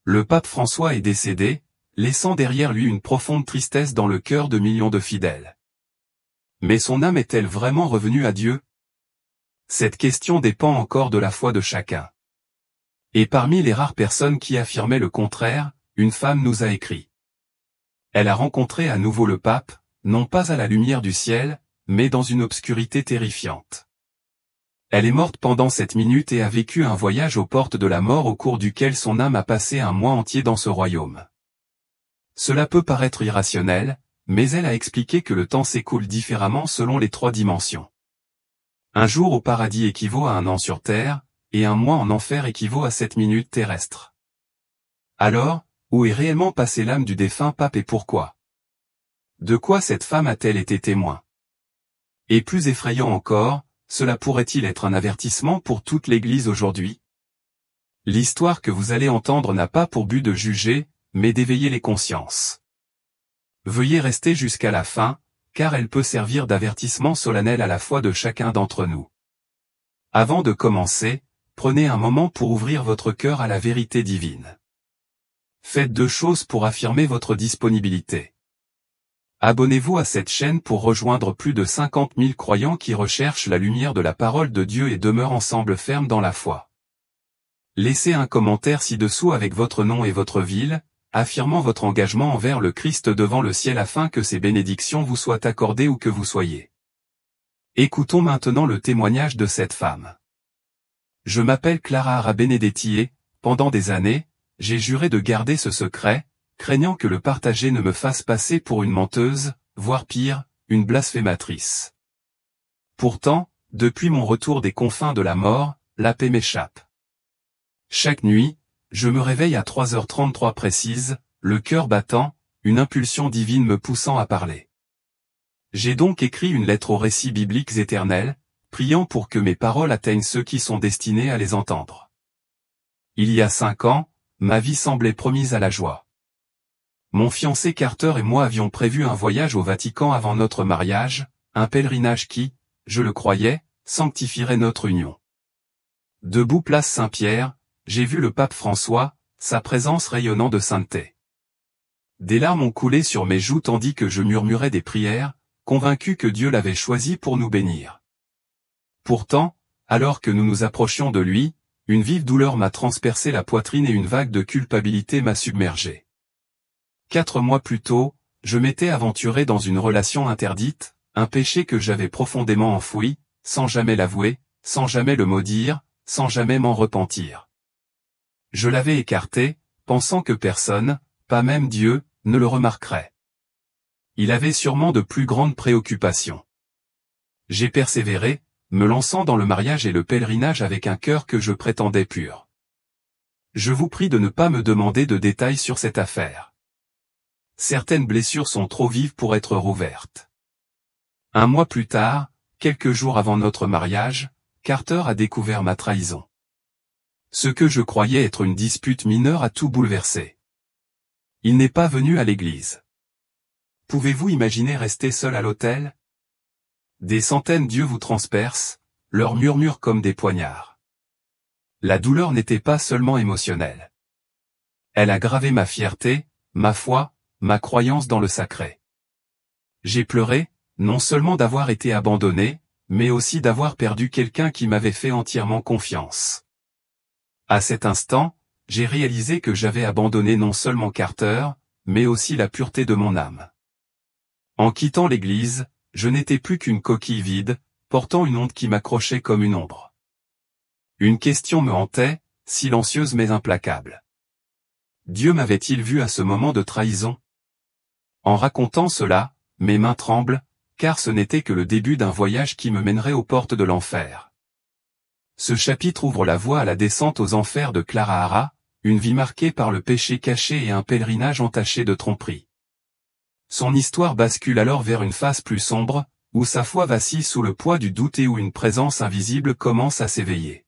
le pape François est décédé, laissant derrière lui une profonde tristesse dans le cœur de millions de fidèles. Mais son âme est-elle vraiment revenue à Dieu? Cette question dépend encore de la foi de chacun. Et parmi les rares personnes qui affirmaient le contraire, une femme nous a écrit. Elle a rencontré à nouveau le pape, non pas à la lumière du ciel, mais dans une obscurité terrifiante. Elle est morte pendant cette minute et a vécu un voyage aux portes de la mort au cours duquel son âme a passé un mois entier dans ce royaume. Cela peut paraître irrationnel, mais elle a expliqué que le temps s'écoule différemment selon les 3 dimensions. Un jour au paradis équivaut à un an sur terre, et un mois en enfer équivaut à 7 minutes terrestres. Alors, où est réellement passée l'âme du défunt pape et pourquoi? De quoi cette femme a-t-elle été témoin? Et plus effrayant encore, cela pourrait-il être un avertissement pour toute l'Église aujourd'hui? L'histoire que vous allez entendre n'a pas pour but de juger, mais d'éveiller les consciences. Veuillez rester jusqu'à la fin, car elle peut servir d'avertissement solennel à la foi de chacun d'entre nous. Avant de commencer, prenez un moment pour ouvrir votre cœur à la vérité divine. Faites 2 choses pour affirmer votre disponibilité. Abonnez-vous à cette chaîne pour rejoindre plus de 50 000 croyants qui recherchent la lumière de la parole de Dieu et demeurent ensemble fermes dans la foi. Laissez un commentaire ci-dessous avec votre nom et votre ville, affirmant votre engagement envers le Christ devant le ciel afin que ses bénédictions vous soient accordées où que vous soyez. Écoutons maintenant le témoignage de cette femme. Je m'appelle Clara Ara Benedetti et, pendant des années, j'ai juré de garder ce secret, craignant que le partager ne me fasse passer pour une menteuse, voire pire, une blasphématrice. Pourtant, depuis mon retour des confins de la mort, la paix m'échappe. Chaque nuit, je me réveille à 3h33 précise, le cœur battant, une impulsion divine me poussant à parler. J'ai donc écrit une lettre aux récits bibliques éternels, priant pour que mes paroles atteignent ceux qui sont destinés à les entendre. Il y a 5 ans, ma vie semblait promise à la joie. Mon fiancé Carter et moi avions prévu un voyage au Vatican avant notre mariage, un pèlerinage qui, je le croyais, sanctifierait notre union. Debout place Saint-Pierre, j'ai vu le pape François, sa présence rayonnant de sainteté. Des larmes ont coulé sur mes joues tandis que je murmurais des prières, convaincu que Dieu l'avait choisi pour nous bénir. Pourtant, alors que nous nous approchions de lui, une vive douleur m'a transpercé la poitrine et une vague de culpabilité m'a submergé. 4 mois plus tôt, je m'étais aventuré dans une relation interdite, un péché que j'avais profondément enfoui, sans jamais l'avouer, sans jamais le maudire, sans jamais m'en repentir. Je l'avais écarté, pensant que personne, pas même Dieu, ne le remarquerait. Il avait sûrement de plus grandes préoccupations. J'ai persévéré, me lançant dans le mariage et le pèlerinage avec un cœur que je prétendais pur. Je vous prie de ne pas me demander de détails sur cette affaire. Certaines blessures sont trop vives pour être rouvertes. 1 mois plus tard, quelques jours avant notre mariage, Carter a découvert ma trahison. Ce que je croyais être une dispute mineure a tout bouleversé. Il n'est pas venu à l'église. Pouvez-vous imaginer rester seul à l'autel? Des centaines d'yeux vous transpercent, leurs murmures comme des poignards. La douleur n'était pas seulement émotionnelle. Elle a gravé ma fierté, ma foi, ma croyance dans le sacré. J'ai pleuré, non seulement d'avoir été abandonné, mais aussi d'avoir perdu quelqu'un qui m'avait fait entièrement confiance. À cet instant, j'ai réalisé que j'avais abandonné non seulement Carter, mais aussi la pureté de mon âme. En quittant l'église, je n'étais plus qu'une coquille vide, portant une honte qui m'accrochait comme une ombre. Une question me hantait, silencieuse mais implacable. Dieu m'avait-il vu à ce moment de trahison? En racontant cela, mes mains tremblent, car ce n'était que le début d'un voyage qui me mènerait aux portes de l'enfer. Ce chapitre ouvre la voie à la descente aux enfers de Clara Ara, une vie marquée par le péché caché et un pèlerinage entaché de tromperie. Son histoire bascule alors vers une phase plus sombre, où sa foi vacille sous le poids du doute et où une présence invisible commence à s'éveiller.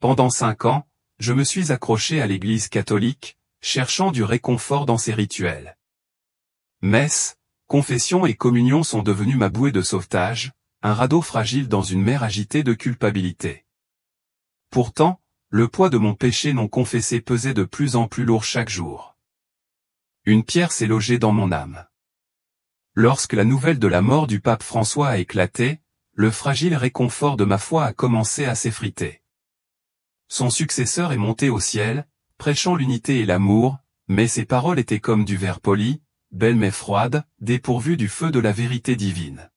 Pendant 5 ans, je me suis accroché à l'Église catholique, cherchant du réconfort dans ses rituels. Messe, confession et communion sont devenus ma bouée de sauvetage, un radeau fragile dans une mer agitée de culpabilité. Pourtant, le poids de mon péché non confessé pesait de plus en plus lourd chaque jour. Une pierre s'est logée dans mon âme. Lorsque la nouvelle de la mort du pape François a éclaté, le fragile réconfort de ma foi a commencé à s'effriter. Son successeur est monté au ciel, prêchant l'unité et l'amour, mais ses paroles étaient comme du verre poli, belles mais froides, dépourvues du feu de la vérité divine.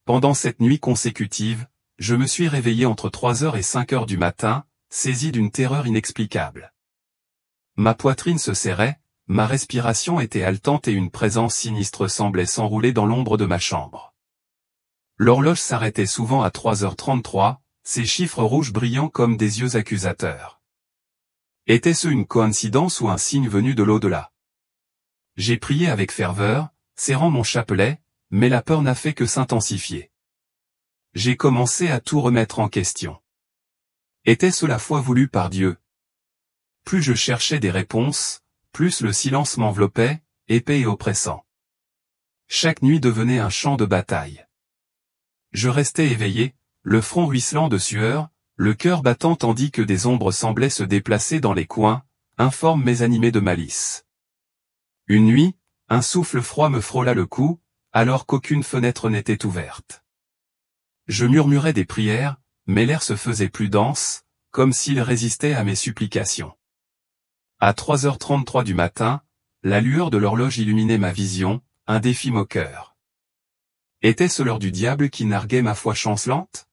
Pendant cette nuit consécutive, je me suis réveillé entre 3h et 5h du matin, saisi d'une terreur inexplicable. Ma poitrine se serrait, ma respiration était haletante et une présence sinistre semblait s'enrouler dans l'ombre de ma chambre. L'horloge s'arrêtait souvent à 3h33, ses chiffres rouges brillant comme des yeux accusateurs. Était-ce une coïncidence ou un signe venu de l'au-delà? J'ai prié avec ferveur, serrant mon chapelet, mais la peur n'a fait que s'intensifier. J'ai commencé à tout remettre en question. Était-ce la foi voulue par Dieu? Plus je cherchais des réponses, plus le silence m'enveloppait, épais et oppressant. Chaque nuit devenait un champ de bataille. Je restais éveillé, le front ruisselant de sueur, le cœur battant tandis que des ombres semblaient se déplacer dans les coins, informes mais animées de malice. Une nuit, un souffle froid me frôla le cou, alors qu'aucune fenêtre n'était ouverte. Je murmurais des prières, mais l'air se faisait plus dense, comme s'il résistait à mes supplications. À 3h33 du matin, la lueur de l'horloge illuminait ma vision, un défi moqueur. Était-ce l'heure du diable qui narguait ma foi chancelante?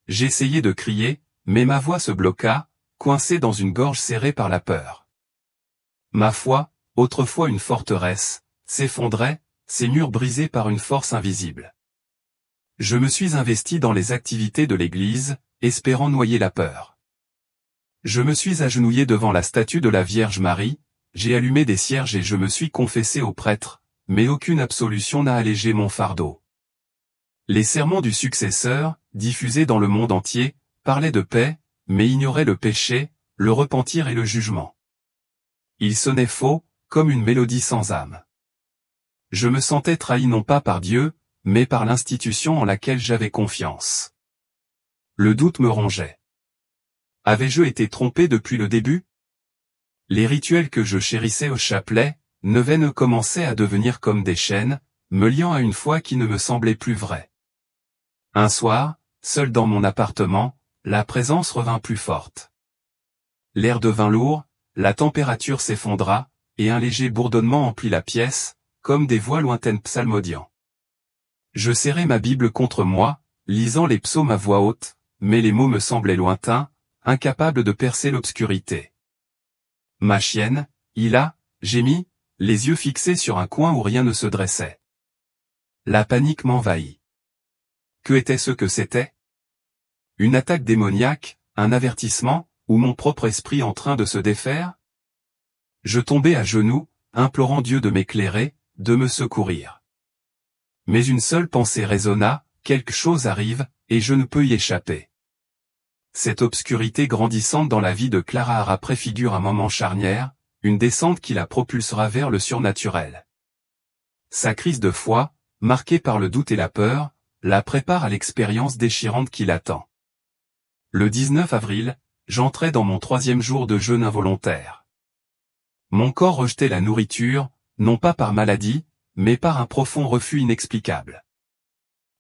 J'essayai de crier, mais ma voix se bloqua, coincée dans une gorge serrée par la peur. Ma foi, autrefois une forteresse, s'effondrait, ses murs brisés par une force invisible. Je me suis investi dans les activités de l'Église, espérant noyer la peur. Je me suis agenouillé devant la statue de la Vierge Marie, j'ai allumé des cierges et je me suis confessé au prêtre, mais aucune absolution n'a allégé mon fardeau. Les sermons du successeur, diffusés dans le monde entier, parlaient de paix, mais ignoraient le péché, le repentir et le jugement. Ils sonnaient faux, comme une mélodie sans âme. Je me sentais trahi non pas par Dieu, mais par l'institution en laquelle j'avais confiance. Le doute me rongeait. Avais-je été trompé depuis le début? Les rituels que je chérissais au chapelet, neuvaines commençaient à devenir comme des chaînes, me liant à une foi qui ne me semblait plus vraie. Un soir, seul dans mon appartement, la présence revint plus forte. L'air devint lourd, la température s'effondra, et un léger bourdonnement emplit la pièce, comme des voix lointaines psalmodiant. Je serrai ma Bible contre moi, lisant les psaumes à voix haute, mais les mots me semblaient lointains, incapables de percer l'obscurité. Ma chienne, Ila, gémit, les yeux fixés sur un coin où rien ne se dressait. La panique m'envahit. Que était-ce que c'était? Une attaque démoniaque, un avertissement, ou mon propre esprit en train de se défaire? Je tombai à genoux, implorant Dieu de m'éclairer, de me secourir. Mais une seule pensée résonna, quelque chose arrive, et je ne peux y échapper. Cette obscurité grandissante dans la vie de Clara Hara préfigure un moment charnière, une descente qui la propulsera vers le surnaturel. Sa crise de foi, marquée par le doute et la peur, la prépare à l'expérience déchirante qui l'attend. Le 19 avril, j'entrais dans mon 3e jour de jeûne involontaire. Mon corps rejetait la nourriture, non pas par maladie, mais par un profond refus inexplicable.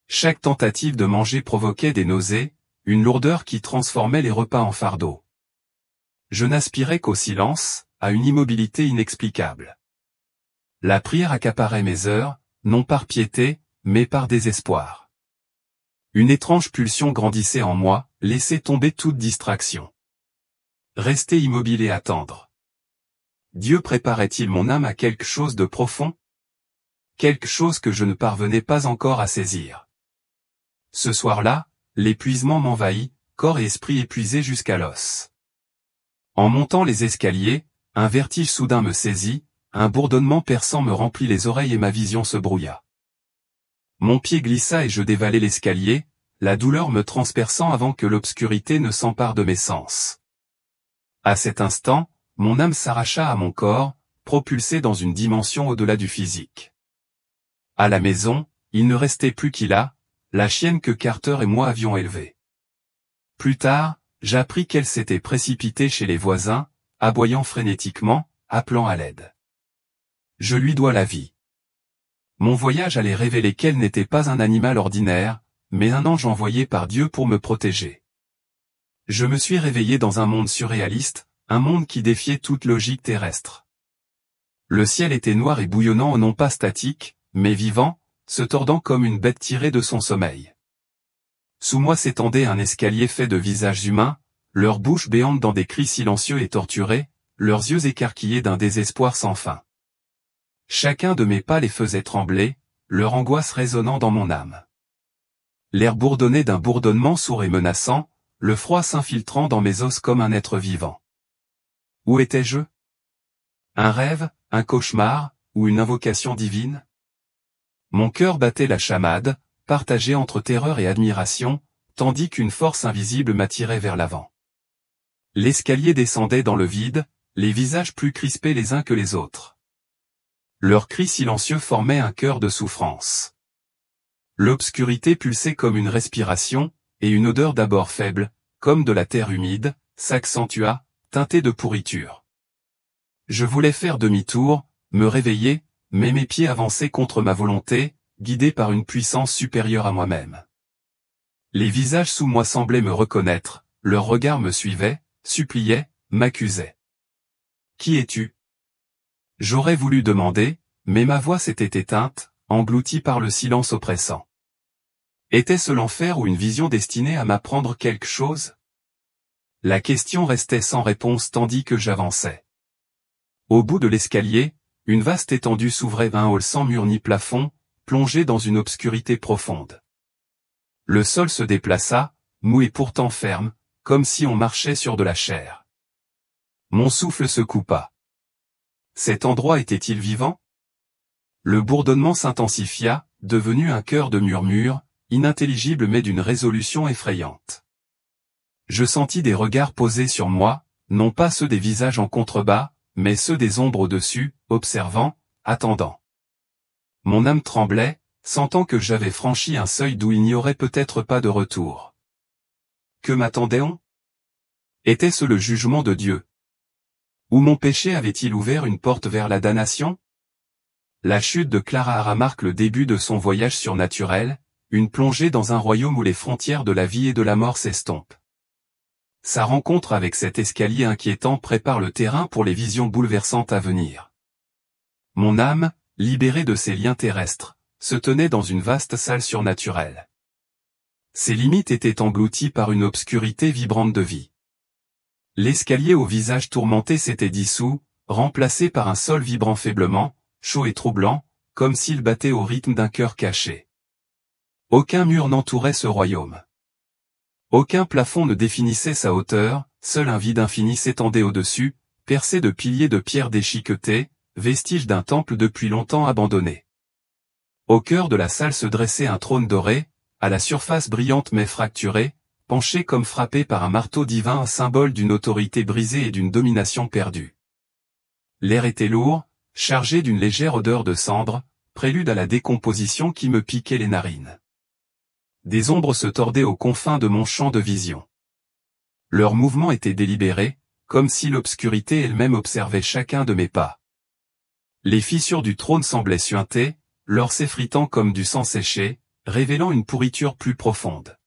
Chaque tentative de manger provoquait des nausées, une lourdeur qui transformait les repas en fardeau. Je n'aspirais qu'au silence, à une immobilité inexplicable. La prière accaparait mes heures, non par piété, mais par désespoir. Une étrange pulsion grandissait en moi, laissait tomber toute distraction. Rester immobile et attendre. Dieu préparait-il mon âme à quelque chose de profond? Quelque chose que je ne parvenais pas encore à saisir. Ce soir-là, l'épuisement m'envahit, corps et esprit épuisés jusqu'à l'os. En montant les escaliers, un vertige soudain me saisit, un bourdonnement perçant me remplit les oreilles et ma vision se brouilla. Mon pied glissa et je dévalai l'escalier, la douleur me transperçant avant que l'obscurité ne s'empare de mes sens. À cet instant, mon âme s'arracha à mon corps, propulsée dans une dimension au-delà du physique. À la maison, il ne restait plus qu'Ila, la chienne que Carter et moi avions élevée. Plus tard, j'appris qu'elle s'était précipitée chez les voisins, aboyant frénétiquement, appelant à l'aide. Je lui dois la vie. Mon voyage allait révéler qu'elle n'était pas un animal ordinaire, mais un ange envoyé par Dieu pour me protéger. Je me suis réveillé dans un monde surréaliste, un monde qui défiait toute logique terrestre. Le ciel était noir et bouillonnant, non pas statique, mais vivant, se tordant comme une bête tirée de son sommeil. Sous moi s'étendait un escalier fait de visages humains, leurs bouches béantes dans des cris silencieux et torturés, leurs yeux écarquillés d'un désespoir sans fin. Chacun de mes pas les faisait trembler, leur angoisse résonnant dans mon âme. L'air bourdonnait d'un bourdonnement sourd et menaçant, le froid s'infiltrant dans mes os comme un être vivant. Où étais-je? Un rêve, un cauchemar, ou une invocation divine? Mon cœur battait la chamade, partagé entre terreur et admiration, tandis qu'une force invisible m'attirait vers l'avant. L'escalier descendait dans le vide, les visages plus crispés les uns que les autres. Leurs cris silencieux formaient un chœur de souffrance. L'obscurité pulsait comme une respiration, et une odeur d'abord faible, comme de la terre humide, s'accentua, teintée de pourriture. Je voulais faire demi-tour, me réveiller, mais mes pieds avançaient contre ma volonté, guidés par une puissance supérieure à moi-même. Les visages sous moi semblaient me reconnaître, leurs regards me suivaient, suppliaient, m'accusaient. Qui es-tu? J'aurais voulu demander, mais ma voix s'était éteinte, engloutie par le silence oppressant. Était-ce l'enfer ou une vision destinée à m'apprendre quelque chose? La question restait sans réponse tandis que j'avançais. Au bout de l'escalier, une vaste étendue s'ouvrait, un hall sans mur ni plafond, plongé dans une obscurité profonde. Le sol se déplaça, mou et pourtant ferme, comme si on marchait sur de la chair. Mon souffle se coupa. Cet endroit était-il vivant? Le bourdonnement s'intensifia, devenu un chœur de murmures, inintelligible mais d'une résolution effrayante. Je sentis des regards posés sur moi, non pas ceux des visages en contrebas, mais ceux des ombres au-dessus, observant, attendant. Mon âme tremblait, sentant que j'avais franchi un seuil d'où il n'y aurait peut-être pas de retour. Que m'attendait-on? Était-ce le jugement de Dieu? Ou mon péché avait-il ouvert une porte vers la damnation? La chute de Clara Hara marque le début de son voyage surnaturel, une plongée dans un royaume où les frontières de la vie et de la mort s'estompent. Sa rencontre avec cet escalier inquiétant prépare le terrain pour les visions bouleversantes à venir. Mon âme, libérée de ses liens terrestres, se tenait dans une vaste salle surnaturelle. Ses limites étaient englouties par une obscurité vibrante de vie. L'escalier au visage tourmenté s'était dissous, remplacé par un sol vibrant faiblement, chaud et troublant, comme s'il battait au rythme d'un cœur caché. Aucun mur n'entourait ce royaume. Aucun plafond ne définissait sa hauteur, seul un vide infini s'étendait au-dessus, percé de piliers de pierre déchiquetés, vestiges d'un temple depuis longtemps abandonné. Au cœur de la salle se dressait un trône doré, à la surface brillante mais fracturée, penché comme frappé par un marteau divin, un symbole d'une autorité brisée et d'une domination perdue. L'air était lourd, chargé d'une légère odeur de cendre, prélude à la décomposition qui me piquait les narines. Des ombres se tordaient aux confins de mon champ de vision. Leurs mouvements étaient délibérés, comme si l'obscurité elle-même observait chacun de mes pas. Les fissures du trône semblaient suinter, l'or s'effritant comme du sang séché, révélant une pourriture plus profonde.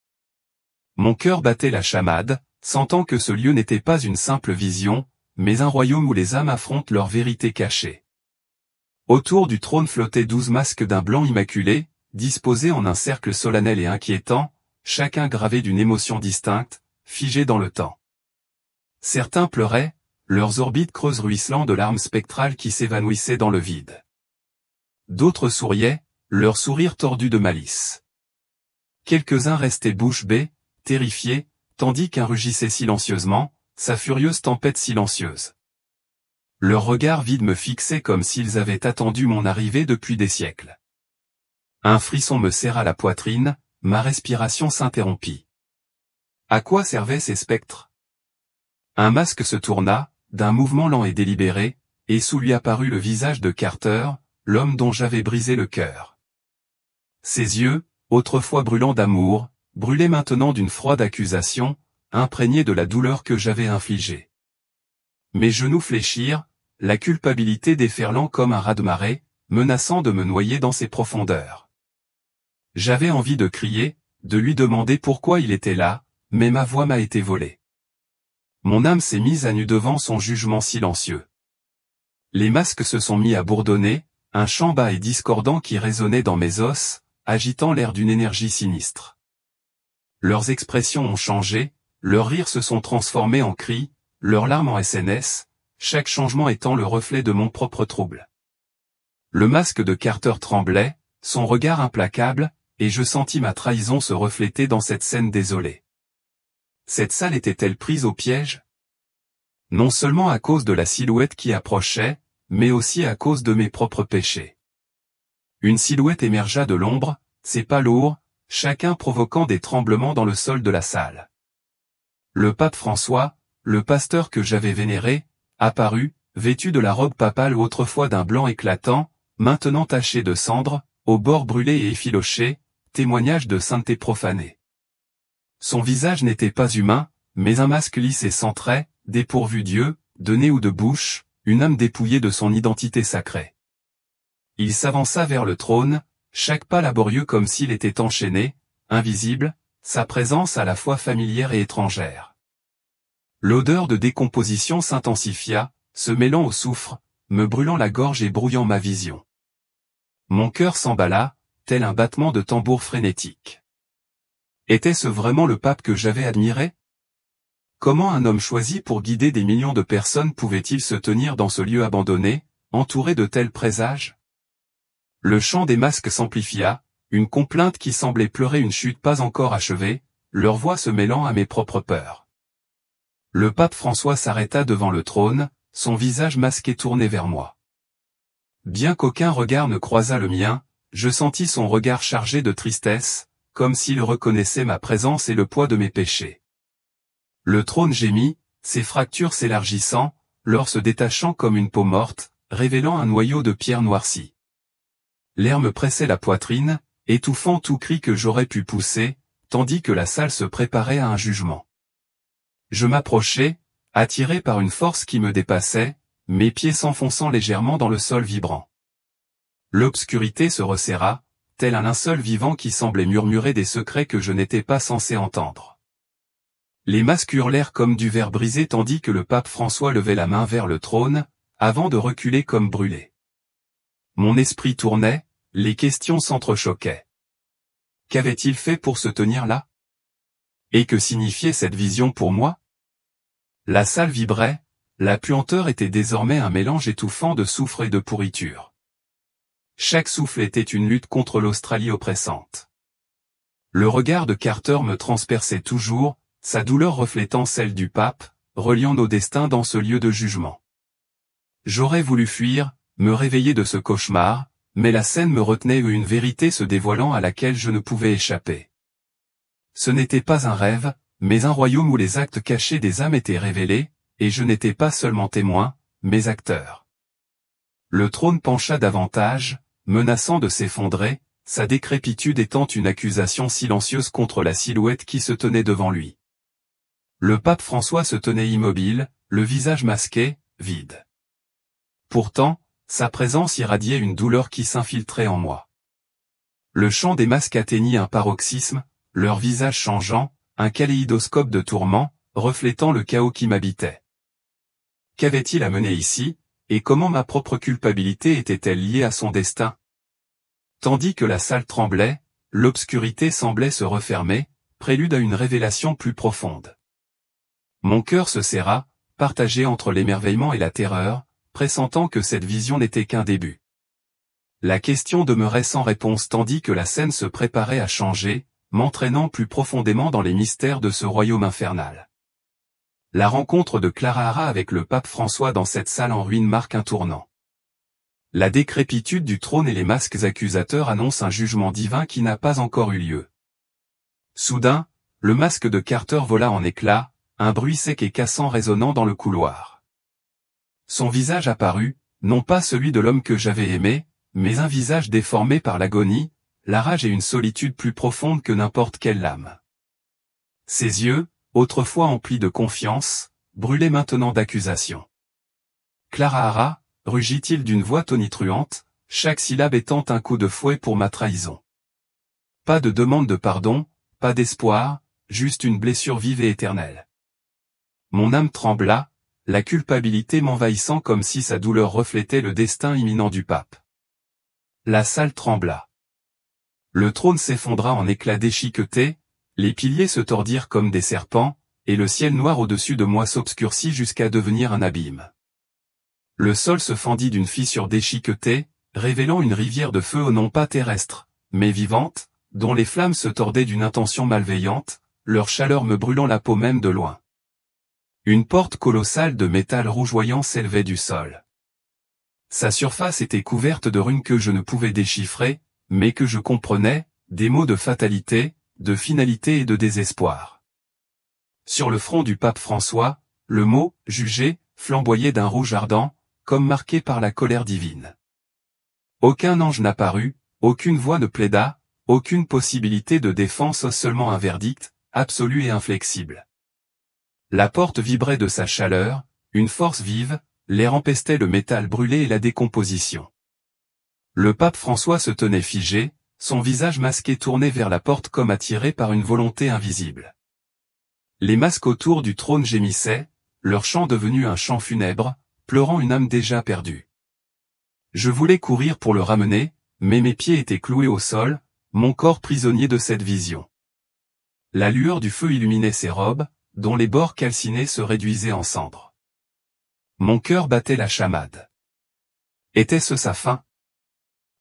Mon cœur battait la chamade, sentant que ce lieu n'était pas une simple vision, mais un royaume où les âmes affrontent leur vérité cachée. Autour du trône flottaient 12 masques d'un blanc immaculé, disposés en un cercle solennel et inquiétant, chacun gravé d'une émotion distincte, figé dans le temps. Certains pleuraient, leurs orbites creuses ruisselant de larmes spectrales qui s'évanouissaient dans le vide. D'autres souriaient, leurs sourires tordus de malice. Quelques-uns restaient bouche bée, terrifiés, tandis qu'un rugissait silencieusement, sa furieuse tempête silencieuse. Leurs regards vides me fixaient comme s'ils avaient attendu mon arrivée depuis des siècles. Un frisson me serra la poitrine, ma respiration s'interrompit. À quoi servaient ces spectres? Un masque se tourna, d'un mouvement lent et délibéré, et sous lui apparut le visage de Carter, l'homme dont j'avais brisé le cœur. Ses yeux, autrefois brûlants d'amour, brûlaient maintenant d'une froide accusation, imprégné de la douleur que j'avais infligée. Mes genoux fléchirent, la culpabilité déferlant comme un raz-de-marée, menaçant de me noyer dans ses profondeurs. J'avais envie de crier, de lui demander pourquoi il était là, mais ma voix m'a été volée. Mon âme s'est mise à nu devant son jugement silencieux. Les masques se sont mis à bourdonner, un chant bas et discordant qui résonnait dans mes os, agitant l'air d'une énergie sinistre. Leurs expressions ont changé, leurs rires se sont transformés en cris, leurs larmes en SNS, chaque changement étant le reflet de mon propre trouble. Le masque de Carter tremblait, son regard implacable, et je sentis ma trahison se refléter dans cette scène désolée. Cette salle était-elle prise au piège? Non seulement à cause de la silhouette qui approchait, mais aussi à cause de mes propres péchés. Une silhouette émergea de l'ombre, ses pas lourds, chacun provoquant des tremblements dans le sol de la salle. Le pape François, le pasteur que j'avais vénéré, apparut, vêtu de la robe papale autrefois d'un blanc éclatant, maintenant taché de cendres, aux bords brûlés et effilochés, témoignage de sainteté profanée. Son visage n'était pas humain, mais un masque lisse et sans traits, dépourvu d'yeux, de nez ou de bouche, une âme dépouillée de son identité sacrée. Il s'avança vers le trône, chaque pas laborieux comme s'il était enchaîné, invisible, sa présence à la fois familière et étrangère. L'odeur de décomposition s'intensifia, se mêlant au soufre, me brûlant la gorge et brouillant ma vision. Mon cœur s'emballa, tel un battement de tambour frénétique. Était-ce vraiment le pape que j'avais admiré? Comment un homme choisi pour guider des millions de personnes pouvait-il se tenir dans ce lieu abandonné, entouré de tels présages? Le chant des masques s'amplifia, une complainte qui semblait pleurer une chute pas encore achevée, leur voix se mêlant à mes propres peurs. Le pape François s'arrêta devant le trône, son visage masqué tourné vers moi. Bien qu'aucun regard ne croisât le mien, je sentis son regard chargé de tristesse, comme s'il reconnaissait ma présence et le poids de mes péchés. Le trône gémit, ses fractures s'élargissant, l'or se détachant comme une peau morte, révélant un noyau de pierre noircie. L'air me pressait la poitrine, étouffant tout cri que j'aurais pu pousser, tandis que la salle se préparait à un jugement. Je m'approchai, attiré par une force qui me dépassait, mes pieds s'enfonçant légèrement dans le sol vibrant. L'obscurité se resserra, tel un linceul vivant qui semblait murmurer des secrets que je n'étais pas censé entendre. Les masques hurlèrent comme du verre brisé tandis que le pape François levait la main vers le trône, avant de reculer comme brûlé. Mon esprit tournait, les questions s'entrechoquaient. Qu'avait-il fait pour se tenir là? Et que signifiait cette vision pour moi? La salle vibrait, la puanteur était désormais un mélange étouffant de soufre et de pourriture. Chaque souffle était une lutte contre l'Australie oppressante. Le regard de Carter me transperçait toujours, sa douleur reflétant celle du pape, reliant nos destins dans ce lieu de jugement. J'aurais voulu fuir, me réveiller de ce cauchemar, mais la scène me retenait une vérité se dévoilant à laquelle je ne pouvais échapper. Ce n'était pas un rêve, mais un royaume où les actes cachés des âmes étaient révélés, et je n'étais pas seulement témoin, mais acteur. Le trône pencha davantage, menaçant de s'effondrer, sa décrépitude étant une accusation silencieuse contre la silhouette qui se tenait devant lui. Le pape François se tenait immobile, le visage masqué, vide. Pourtant, sa présence irradiait une douleur qui s'infiltrait en moi. Le chant des masques atteignit un paroxysme, leur visage changeant, un kaléidoscope de tourments, reflétant le chaos qui m'habitait. Qu'avait-il amené ici, et comment ma propre culpabilité était-elle liée à son destin? Tandis que la salle tremblait, l'obscurité semblait se refermer, prélude à une révélation plus profonde. Mon cœur se serra, partagé entre l'émerveillement et la terreur, pressentant que cette vision n'était qu'un début. La question demeurait sans réponse tandis que la scène se préparait à changer, m'entraînant plus profondément dans les mystères de ce royaume infernal. La rencontre de Clara Hara avec le pape François dans cette salle en ruine marque un tournant. La décrépitude du trône et les masques accusateurs annoncent un jugement divin qui n'a pas encore eu lieu. Soudain, le masque de Carter vola en éclats, un bruit sec et cassant résonnant dans le couloir. Son visage apparut, non pas celui de l'homme que j'avais aimé, mais un visage déformé par l'agonie, la rage et une solitude plus profonde que n'importe quelle lame. Ses yeux, autrefois empli de confiance, brûlait maintenant d'accusation. Clara Hara, rugit-il d'une voix tonitruante, chaque syllabe étant un coup de fouet pour ma trahison. Pas de demande de pardon, pas d'espoir, juste une blessure vive et éternelle. Mon âme trembla, la culpabilité m'envahissant comme si sa douleur reflétait le destin imminent du pape. La salle trembla. Le trône s'effondra en éclats déchiquetés, les piliers se tordirent comme des serpents, et le ciel noir au-dessus de moi s'obscurcit jusqu'à devenir un abîme. Le sol se fendit d'une fissure déchiquetée, révélant une rivière de feu non pas terrestre, mais vivante, dont les flammes se tordaient d'une intention malveillante, leur chaleur me brûlant la peau même de loin. Une porte colossale de métal rougeoyant s'élevait du sol. Sa surface était couverte de runes que je ne pouvais déchiffrer, mais que je comprenais, des mots de fatalité, de finalité et de désespoir. Sur le front du pape François, le mot « jugé » flamboyait d'un rouge ardent, comme marqué par la colère divine. Aucun ange n'apparut, aucune voix ne plaida, aucune possibilité de défense, seulement un verdict, absolu et inflexible. La porte vibrait de sa chaleur, une force vive, l'air empestait le métal brûlé et la décomposition. Le pape François se tenait figé, son visage masqué tourné vers la porte comme attiré par une volonté invisible. Les masques autour du trône gémissaient, leur chant devenu un chant funèbre, pleurant une âme déjà perdue. Je voulais courir pour le ramener, mais mes pieds étaient cloués au sol, mon corps prisonnier de cette vision. La lueur du feu illuminait ses robes, dont les bords calcinés se réduisaient en cendres. Mon cœur battait la chamade. Était-ce sa fin?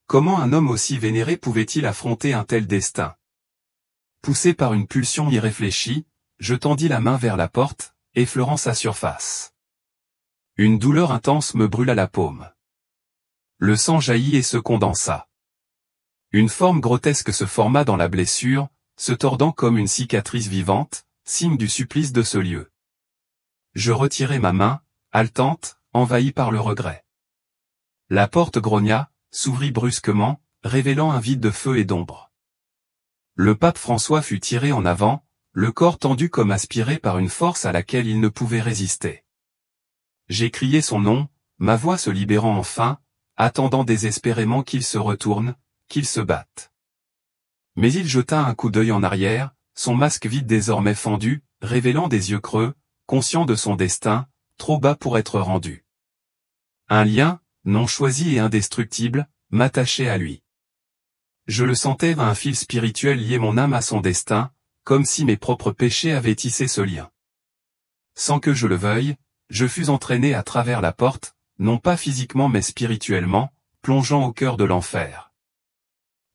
Comment un homme aussi vénéré pouvait-il affronter un tel destin? Poussé par une pulsion irréfléchie, je tendis la main vers la porte, effleurant sa surface. Une douleur intense me brûla la paume. Le sang jaillit et se condensa. Une forme grotesque se forma dans la blessure, se tordant comme une cicatrice vivante, signe du supplice de ce lieu. Je retirai ma main, haletante, envahie par le regret. La porte grogna, s'ouvrit brusquement, révélant un vide de feu et d'ombre. Le pape François fut tiré en avant, le corps tendu comme aspiré par une force à laquelle il ne pouvait résister. J'ai crié son nom, ma voix se libérant enfin, attendant désespérément qu'il se retourne, qu'il se batte. Mais il jeta un coup d'œil en arrière, son masque vide désormais fendu, révélant des yeux creux, conscient de son destin, trop bas pour être rendu. Un lien, non choisi et indestructible, m'attachait à lui. Je le sentais, un fil spirituel liait mon âme à son destin, comme si mes propres péchés avaient tissé ce lien. Sans que je le veuille, je fus entraîné à travers la porte, non pas physiquement mais spirituellement, plongeant au cœur de l'enfer.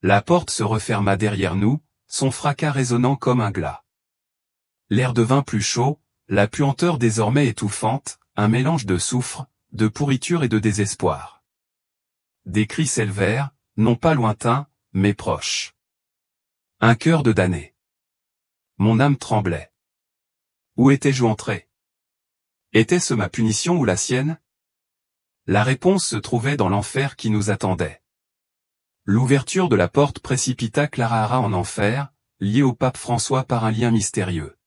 La porte se referma derrière nous, son fracas résonnant comme un glas. L'air devint plus chaud, la puanteur désormais étouffante, un mélange de soufre, de pourriture et de désespoir. Des cris s'élevèrent, non pas lointains, mais proches. Un cœur de damné. Mon âme tremblait. Où étais-je entré? Était-ce ma punition ou la sienne? La réponse se trouvait dans l'enfer qui nous attendait. L'ouverture de la porte précipita Clara Hara en enfer, liée au pape François par un lien mystérieux.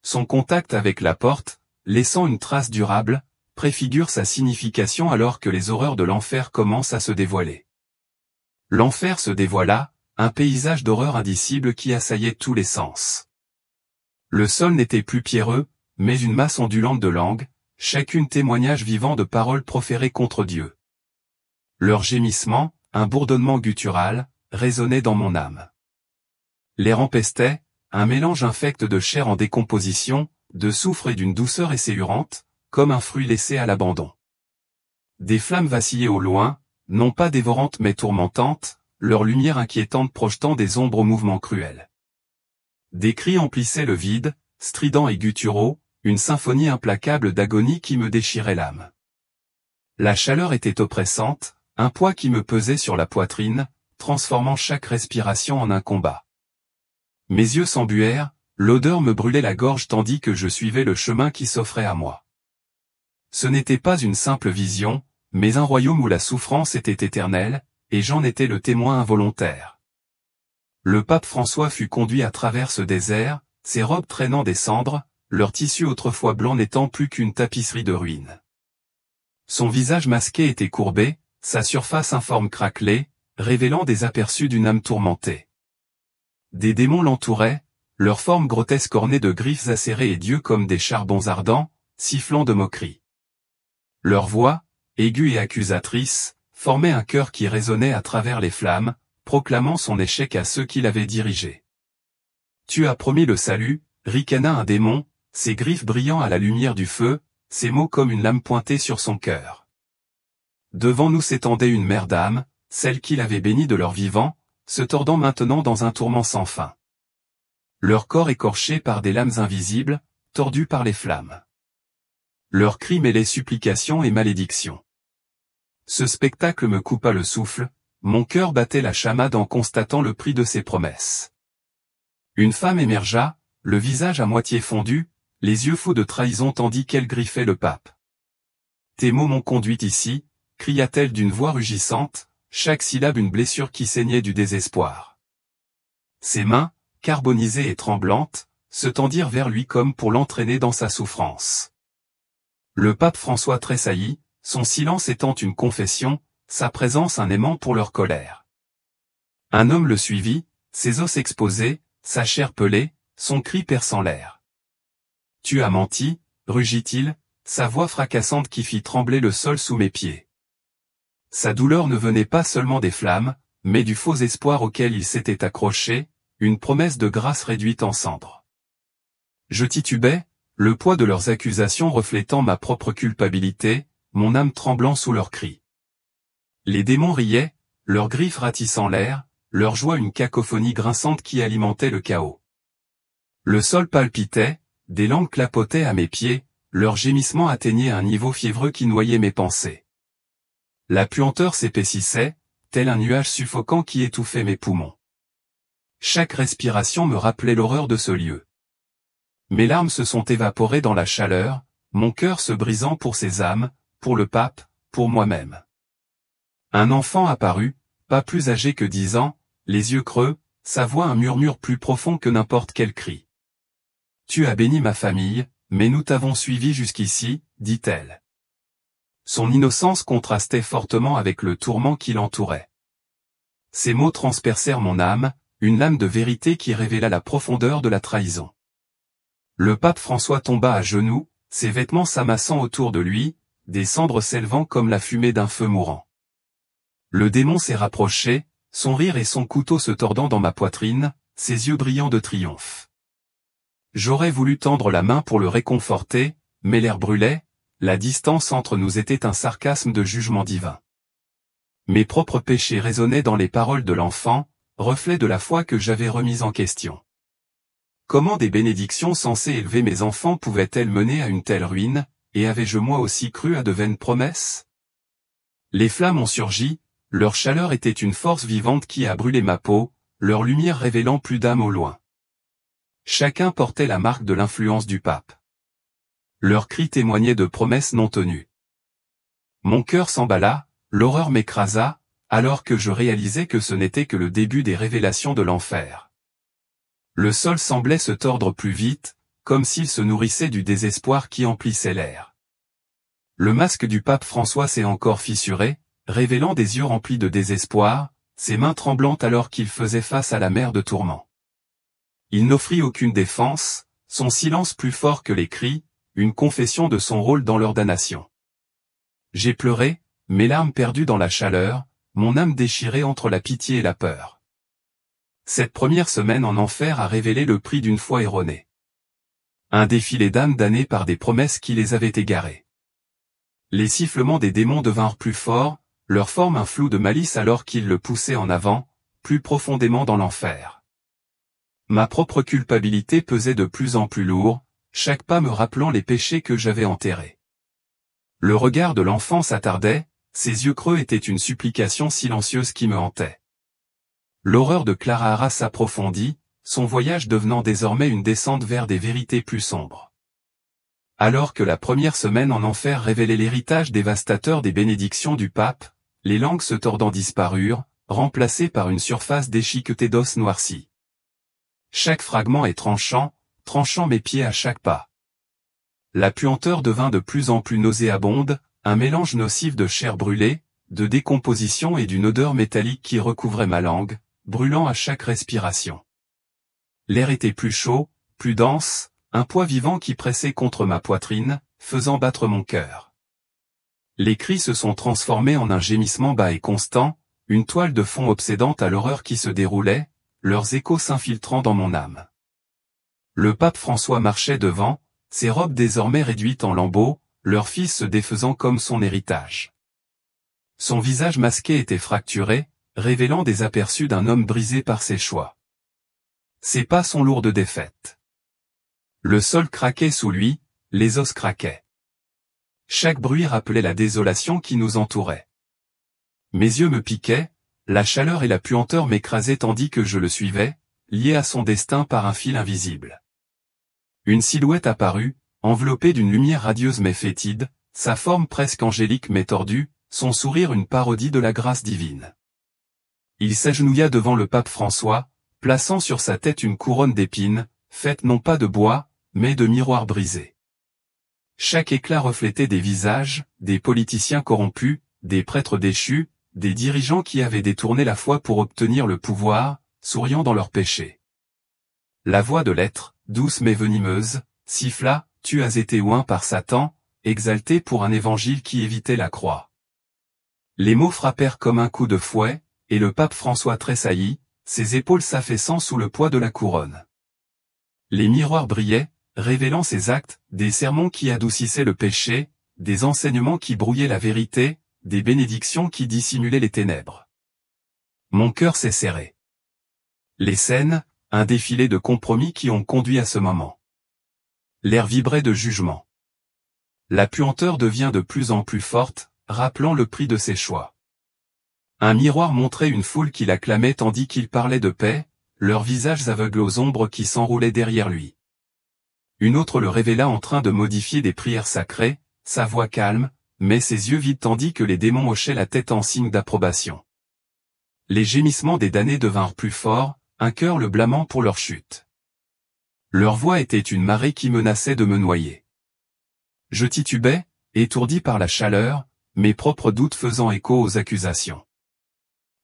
Son contact avec la porte, laissant une trace durable, préfigure sa signification alors que les horreurs de l'enfer commencent à se dévoiler. L'enfer se dévoila, un paysage d'horreur indicible qui assaillait tous les sens. Le sol n'était plus pierreux, mais une masse ondulante de langues, chacune témoignage vivant de paroles proférées contre Dieu. Leurs gémissements, un bourdonnement guttural, résonnait dans mon âme. L'air empestait, un mélange infect de chair en décomposition, de soufre et d'une douceur esséurante, comme un fruit laissé à l'abandon. Des flammes vacillaient au loin, non pas dévorantes mais tourmentantes, leur lumière inquiétante projetant des ombres aux mouvements cruels. Des cris emplissaient le vide, stridents et gutturaux, une symphonie implacable d'agonie qui me déchirait l'âme. La chaleur était oppressante, un poids qui me pesait sur la poitrine, transformant chaque respiration en un combat. Mes yeux s'embuèrent, l'odeur me brûlait la gorge tandis que je suivais le chemin qui s'offrait à moi. Ce n'était pas une simple vision, mais un royaume où la souffrance était éternelle, et j'en étais le témoin involontaire. Le pape François fut conduit à travers ce désert, ses robes traînant des cendres, leur tissu autrefois blanc n'étant plus qu'une tapisserie de ruines. Son visage masqué était courbé, sa surface informe craquelée, révélant des aperçus d'une âme tourmentée. Des démons l'entouraient, leurs formes grotesques ornées de griffes acérées et d'yeux comme des charbons ardents, sifflant de moquerie. Leur voix, aiguë et accusatrice, formait un chœur qui résonnait à travers les flammes, proclamant son échec à ceux qui l'avaient dirigé. Tu as promis le salut, ricana un démon, ses griffes brillant à la lumière du feu, ses mots comme une lame pointée sur son cœur. Devant nous s'étendait une mer d'âmes, celle qu'il avait bénie de leur vivant, se tordant maintenant dans un tourment sans fin. Leur corps écorché par des lames invisibles, tordus par les flammes. Leurs cris mêlaient supplications et malédictions. Ce spectacle me coupa le souffle, mon cœur battait la chamade en constatant le prix de ses promesses. Une femme émergea, le visage à moitié fondu, les yeux fous de trahison tandis qu'elle griffait le pape. « Tes mots m'ont conduite ici », cria-t-elle d'une voix rugissante, chaque syllabe une blessure qui saignait du désespoir. Ses mains, carbonisées et tremblantes, se tendirent vers lui comme pour l'entraîner dans sa souffrance. Le pape François tressaillit, son silence étant une confession, sa présence un aimant pour leur colère. Un homme le suivit, ses os exposés, sa chair pelée, son cri perçant l'air. « Tu as menti », rugit-il, sa voix fracassante qui fit trembler le sol sous mes pieds. Sa douleur ne venait pas seulement des flammes, mais du faux espoir auquel il s'était accroché, une promesse de grâce réduite en cendres. Je titubais, le poids de leurs accusations reflétant ma propre culpabilité, mon âme tremblant sous leurs cris. Les démons riaient, leurs griffes ratissant l'air, leur joie une cacophonie grinçante qui alimentait le chaos. Le sol palpitait, des langues clapotaient à mes pieds, leurs gémissements atteignaient un niveau fiévreux qui noyait mes pensées. La puanteur s'épaississait, tel un nuage suffocant qui étouffait mes poumons. Chaque respiration me rappelait l'horreur de ce lieu. Mes larmes se sont évaporées dans la chaleur, mon cœur se brisant pour ces âmes, pour le pape, pour moi-même. Un enfant apparut, pas plus âgé que 10 ans, les yeux creux, sa voix un murmure plus profond que n'importe quel cri. « Tu as béni ma famille, mais nous t'avons suivi jusqu'ici, dit-elle. » Son innocence contrastait fortement avec le tourment qui l'entourait. Ces mots transpercèrent mon âme, une lame de vérité qui révéla la profondeur de la trahison. Le pape François tomba à genoux, ses vêtements s'amassant autour de lui, des cendres s'élevant comme la fumée d'un feu mourant. Le démon s'est rapproché, son rire et son couteau se tordant dans ma poitrine, ses yeux brillants de triomphe. J'aurais voulu tendre la main pour le réconforter, mais l'air brûlait, la distance entre nous était un sarcasme de jugement divin. Mes propres péchés résonnaient dans les paroles de l'enfant, reflet de la foi que j'avais remise en question. Comment des bénédictions censées élever mes enfants pouvaient-elles mener à une telle ruine, et avais-je moi aussi cru à de vaines promesses? Les flammes ont surgi, leur chaleur était une force vivante qui a brûlé ma peau, leur lumière révélant plus d'âme au loin. Chacun portait la marque de l'influence du pape. Leurs cris témoignaient de promesses non tenues. Mon cœur s'emballa, l'horreur m'écrasa, alors que je réalisais que ce n'était que le début des révélations de l'enfer. Le sol semblait se tordre plus vite, comme s'il se nourrissait du désespoir qui emplissait l'air. Le masque du pape François s'est encore fissuré, révélant des yeux remplis de désespoir, ses mains tremblantes alors qu'il faisait face à la mer de tourments. Il n'offrit aucune défense, son silence plus fort que les cris, une confession de son rôle dans leur damnation. J'ai pleuré, mes larmes perdues dans la chaleur, mon âme déchirée entre la pitié et la peur. Cette première semaine en enfer a révélé le prix d'une foi erronée. Un défilé d'âmes damnées par des promesses qui les avaient égarées. Les sifflements des démons devinrent plus forts, leur forme un flou de malice alors qu'ils le poussaient en avant, plus profondément dans l'enfer. Ma propre culpabilité pesait de plus en plus lourd, chaque pas me rappelant les péchés que j'avais enterrés. Le regard de l'enfant s'attardait, ses yeux creux étaient une supplication silencieuse qui me hantait. L'horreur de Clara Arras s'approfondit, son voyage devenant désormais une descente vers des vérités plus sombres. Alors que la première semaine en enfer révélait l'héritage dévastateur des bénédictions du pape, les langues se tordant disparurent, remplacées par une surface déchiquetée d'os noircis. Chaque fragment est tranchant, tranchant mes pieds à chaque pas. La puanteur devint de plus en plus nauséabonde, un mélange nocif de chair brûlée, de décomposition et d'une odeur métallique qui recouvrait ma langue, brûlant à chaque respiration. L'air était plus chaud, plus dense, un poids vivant qui pressait contre ma poitrine, faisant battre mon cœur. Les cris se sont transformés en un gémissement bas et constant, une toile de fond obsédante à l'horreur qui se déroulait, leurs échos s'infiltrant dans mon âme. Le pape François marchait devant, ses robes désormais réduites en lambeaux, leur fils se défaisant comme son héritage. Son visage masqué était fracturé, révélant des aperçus d'un homme brisé par ses choix. Ses pas sont lourds de défaite. Le sol craquait sous lui, les os craquaient. Chaque bruit rappelait la désolation qui nous entourait. Mes yeux me piquaient, la chaleur et la puanteur m'écrasaient tandis que je le suivais, lié à son destin par un fil invisible. Une silhouette apparut, enveloppée d'une lumière radieuse mais fétide, sa forme presque angélique mais tordue, son sourire une parodie de la grâce divine. Il s'agenouilla devant le pape François, plaçant sur sa tête une couronne d'épines, faite non pas de bois, mais de miroirs brisés. Chaque éclat reflétait des visages, des politiciens corrompus, des prêtres déchus, des dirigeants qui avaient détourné la foi pour obtenir le pouvoir, souriant dans leurs péchés. La voix de l'être, douce mais venimeuse, siffla, « Tu as été oint par Satan », exalté pour un évangile qui évitait la croix. Les mots frappèrent comme un coup de fouet, et le pape François tressaillit, ses épaules s'affaissant sous le poids de la couronne. Les miroirs brillaient, révélant ses actes, des sermons qui adoucissaient le péché, des enseignements qui brouillaient la vérité, des bénédictions qui dissimulaient les ténèbres. Mon cœur s'est serré. Les scènes, un défilé de compromis qui ont conduit à ce moment. L'air vibrait de jugement. La puanteur devient de plus en plus forte, rappelant le prix de ses choix. Un miroir montrait une foule qui l'acclamait tandis qu'il parlait de paix, leurs visages aveugles aux ombres qui s'enroulaient derrière lui. Une autre le révéla en train de modifier des prières sacrées, sa voix calme, mais ses yeux vides tandis que les démons hochaient la tête en signe d'approbation. Les gémissements des damnés devinrent plus forts, un cœur le blâmant pour leur chute. Leur voix était une marée qui menaçait de me noyer. Je titubais, étourdi par la chaleur, mes propres doutes faisant écho aux accusations.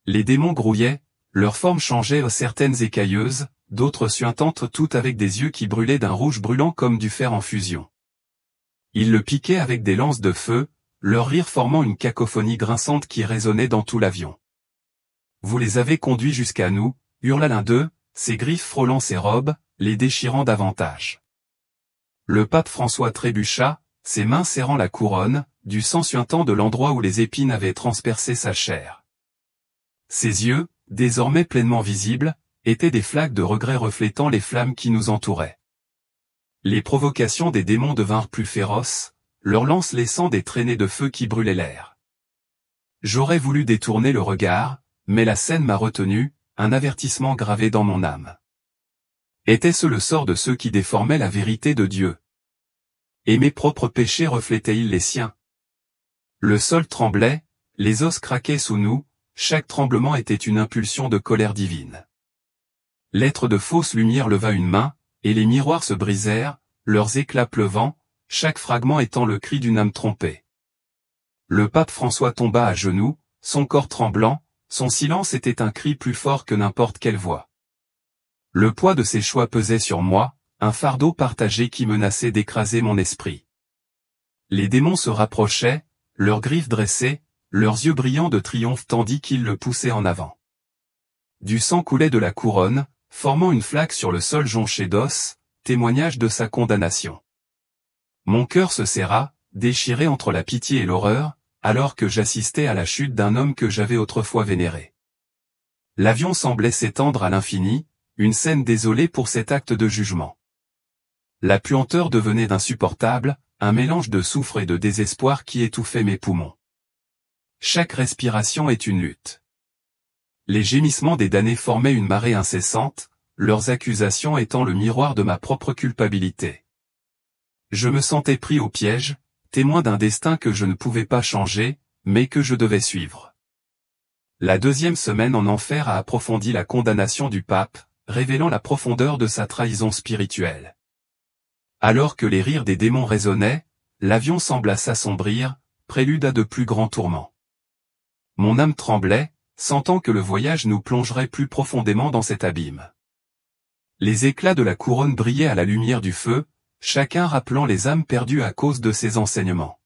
Les démons grouillaient, leurs formes changeaient, certaines écailleuses, d'autres suintantes, toutes avec des yeux qui brûlaient d'un rouge brûlant comme du fer en fusion. Ils le piquaient avec des lances de feu, leur rire formant une cacophonie grinçante qui résonnait dans tout l'avion. « Vous les avez conduits jusqu'à nous », hurla l'un d'eux, ses griffes frôlant ses robes, les déchirant davantage. Le pape François trébucha, ses mains serrant la couronne, du sang suintant de l'endroit où les épines avaient transpercé sa chair. Ses yeux, désormais pleinement visibles, étaient des flaques de regret reflétant les flammes qui nous entouraient. Les provocations des démons devinrent plus féroces, leurs lances laissant des traînées de feu qui brûlaient l'air. J'aurais voulu détourner le regard, mais la scène m'a retenu, un avertissement gravé dans mon âme. Était-ce le sort de ceux qui déformaient la vérité de Dieu? Et mes propres péchés reflétaient-ils les siens? Le sol tremblait, les os craquaient sous nous, chaque tremblement était une impulsion de colère divine. L'être de fausse lumière leva une main, et les miroirs se brisèrent, leurs éclats pleuvant, chaque fragment étant le cri d'une âme trompée. Le pape François tomba à genoux, son corps tremblant, son silence était un cri plus fort que n'importe quelle voix. Le poids de ses choix pesait sur moi, un fardeau partagé qui menaçait d'écraser mon esprit. Les démons se rapprochaient, leurs griffes dressées, leurs yeux brillants de triomphe tandis qu'ils le poussaient en avant. Du sang coulait de la couronne, formant une flaque sur le sol jonché d'os, témoignage de sa condamnation. Mon cœur se serra, déchiré entre la pitié et l'horreur, alors que j'assistais à la chute d'un homme que j'avais autrefois vénéré. L'avion semblait s'étendre à l'infini, une scène désolée pour cet acte de jugement. La puanteur devenait insupportable, un mélange de soufre et de désespoir qui étouffait mes poumons. Chaque respiration est une lutte. Les gémissements des damnés formaient une marée incessante, leurs accusations étant le miroir de ma propre culpabilité. Je me sentais pris au piège, témoin d'un destin que je ne pouvais pas changer, mais que je devais suivre. La deuxième semaine en enfer a approfondi la condamnation du pape, révélant la profondeur de sa trahison spirituelle. Alors que les rires des démons résonnaient, l'avion sembla s'assombrir, prélude à de plus grands tourments. Mon âme tremblait, sentant que le voyage nous plongerait plus profondément dans cet abîme. Les éclats de la couronne brillaient à la lumière du feu, chacun rappelant les âmes perdues à cause de ses enseignements.